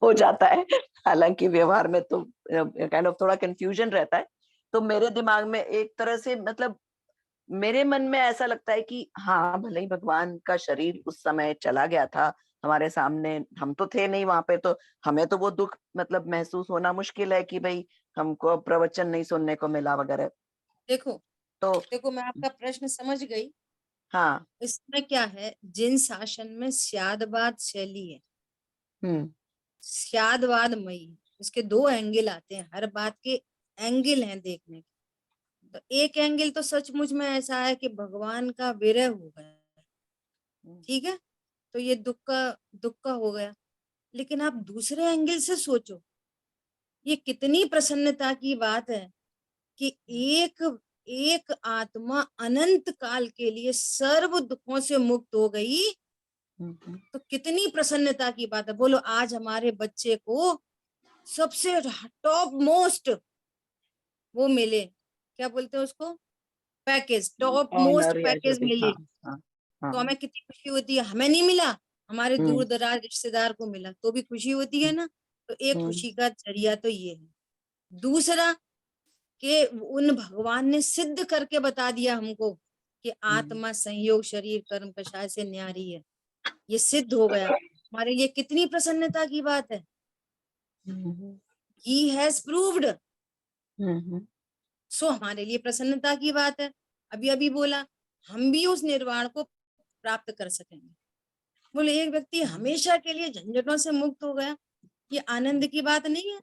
हो जाता है। हालांकि व्यवहार में तो काइंड ऑफ थोड़ा कंफ्यूजन रहता है। तो मेरे दिमाग में एक तरह से मतलब मेरे मन में ऐसा लगता है कि हाँ, भले ही भगवान का शरीर उस समय चला गया था हमारे सामने, हम तो थे नहीं वहां पे, तो हमें तो वो दुख मतलब महसूस होना मुश्किल है कि भाई हमको प्रवचन नहीं सुनने को मिला वगैरह। देखो तो देखो, मैं आपका प्रश्न समझ गई। हाँ। इसमें क्या है, जिन शासन में स्यादवाद शैली है, हम्म। स्यादवादमयी, इसके दो एंगल आते हैं, हर बात के एंगल हैं देखने के। तो एक एंगल तो सचमुच में ऐसा है कि भगवान का विरह हो गया, ठीक है, तो ये दुख का हो गया। लेकिन आप दूसरे एंगल से सोचो, ये कितनी प्रसन्नता की बात है कि एक एक आत्मा अनंत काल के लिए सर्व दुखों से मुक्त हो गई। तो कितनी प्रसन्नता की बात है। बोलो, आज हमारे बच्चे को सबसे टॉप मोस्ट वो मिले, क्या बोलते हैं उसको, पैकेज, टॉप मोस्ट ऑनर या जो पैकेज भी, मिले, हाँ तो हाँ हमें कितनी खुशी होती है। हमें नहीं मिला, हमारे हम्म, दूर दराज रिश्तेदार को मिला, तो भी खुशी होती है ना। तो एक हम्म, खुशी का जरिया तो ये है। दूसरा कि उन भगवान ने सिद्ध करके बता दिया हमको कि आत्मा संयोग शरीर कर्म कषाय से न्यारी है, ये सिद्ध हो गया। हमारे लिए कितनी प्रसन्नता की बात है। हम्म, ही हैज प्रूव्ड, हम्म, सो हमारे लिए प्रसन्नता की बात है। अभी अभी बोला हम भी उस निर्वाण को प्राप्त कर सकेंगे। बोले एक व्यक्ति हमेशा के लिए झंझटों से मुक्त हो गया, ये आनंद की बात नहीं है?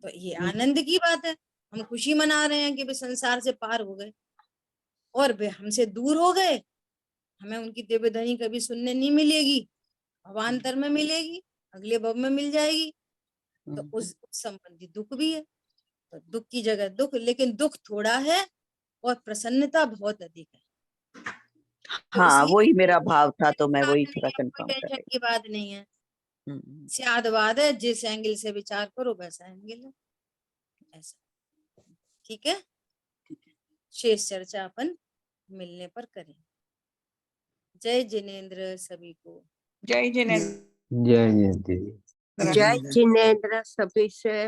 तो ये आनंद की बात है। हम खुशी मना रहे हैं कि वे संसार से पार हो गए और वे हमसे दूर हो गए, हमें उनकी दिव्य ध्वनि कभी सुनने नहीं मिलेगी, भवांतर में मिलेगी, अगले भव में मिल जाएगी। तो उस संबंधी दुख भी है, तो दुख की जगह दुख, लेकिन दुख थोड़ा है और प्रसन्नता बहुत अधिक है। तो हाँ इसलिए वही मेरा भाव था, तो मैं बात वही नहीं थोड़ा है, कोई कंफर्म कर टेंशन रही की बात नहीं है। हूँ। स्यादवाद है, जिस एंगल से विचार करो वैसा एंगल है, ऐसा। ठीक है, शेष चर्चा अपन मिलने पर करें। जय जिनेन्द्र सभी को। जय जिनेन्द्र। जय जयंती जी। जय जय जिनेन्द्र। जिनेन्द्र सभी से।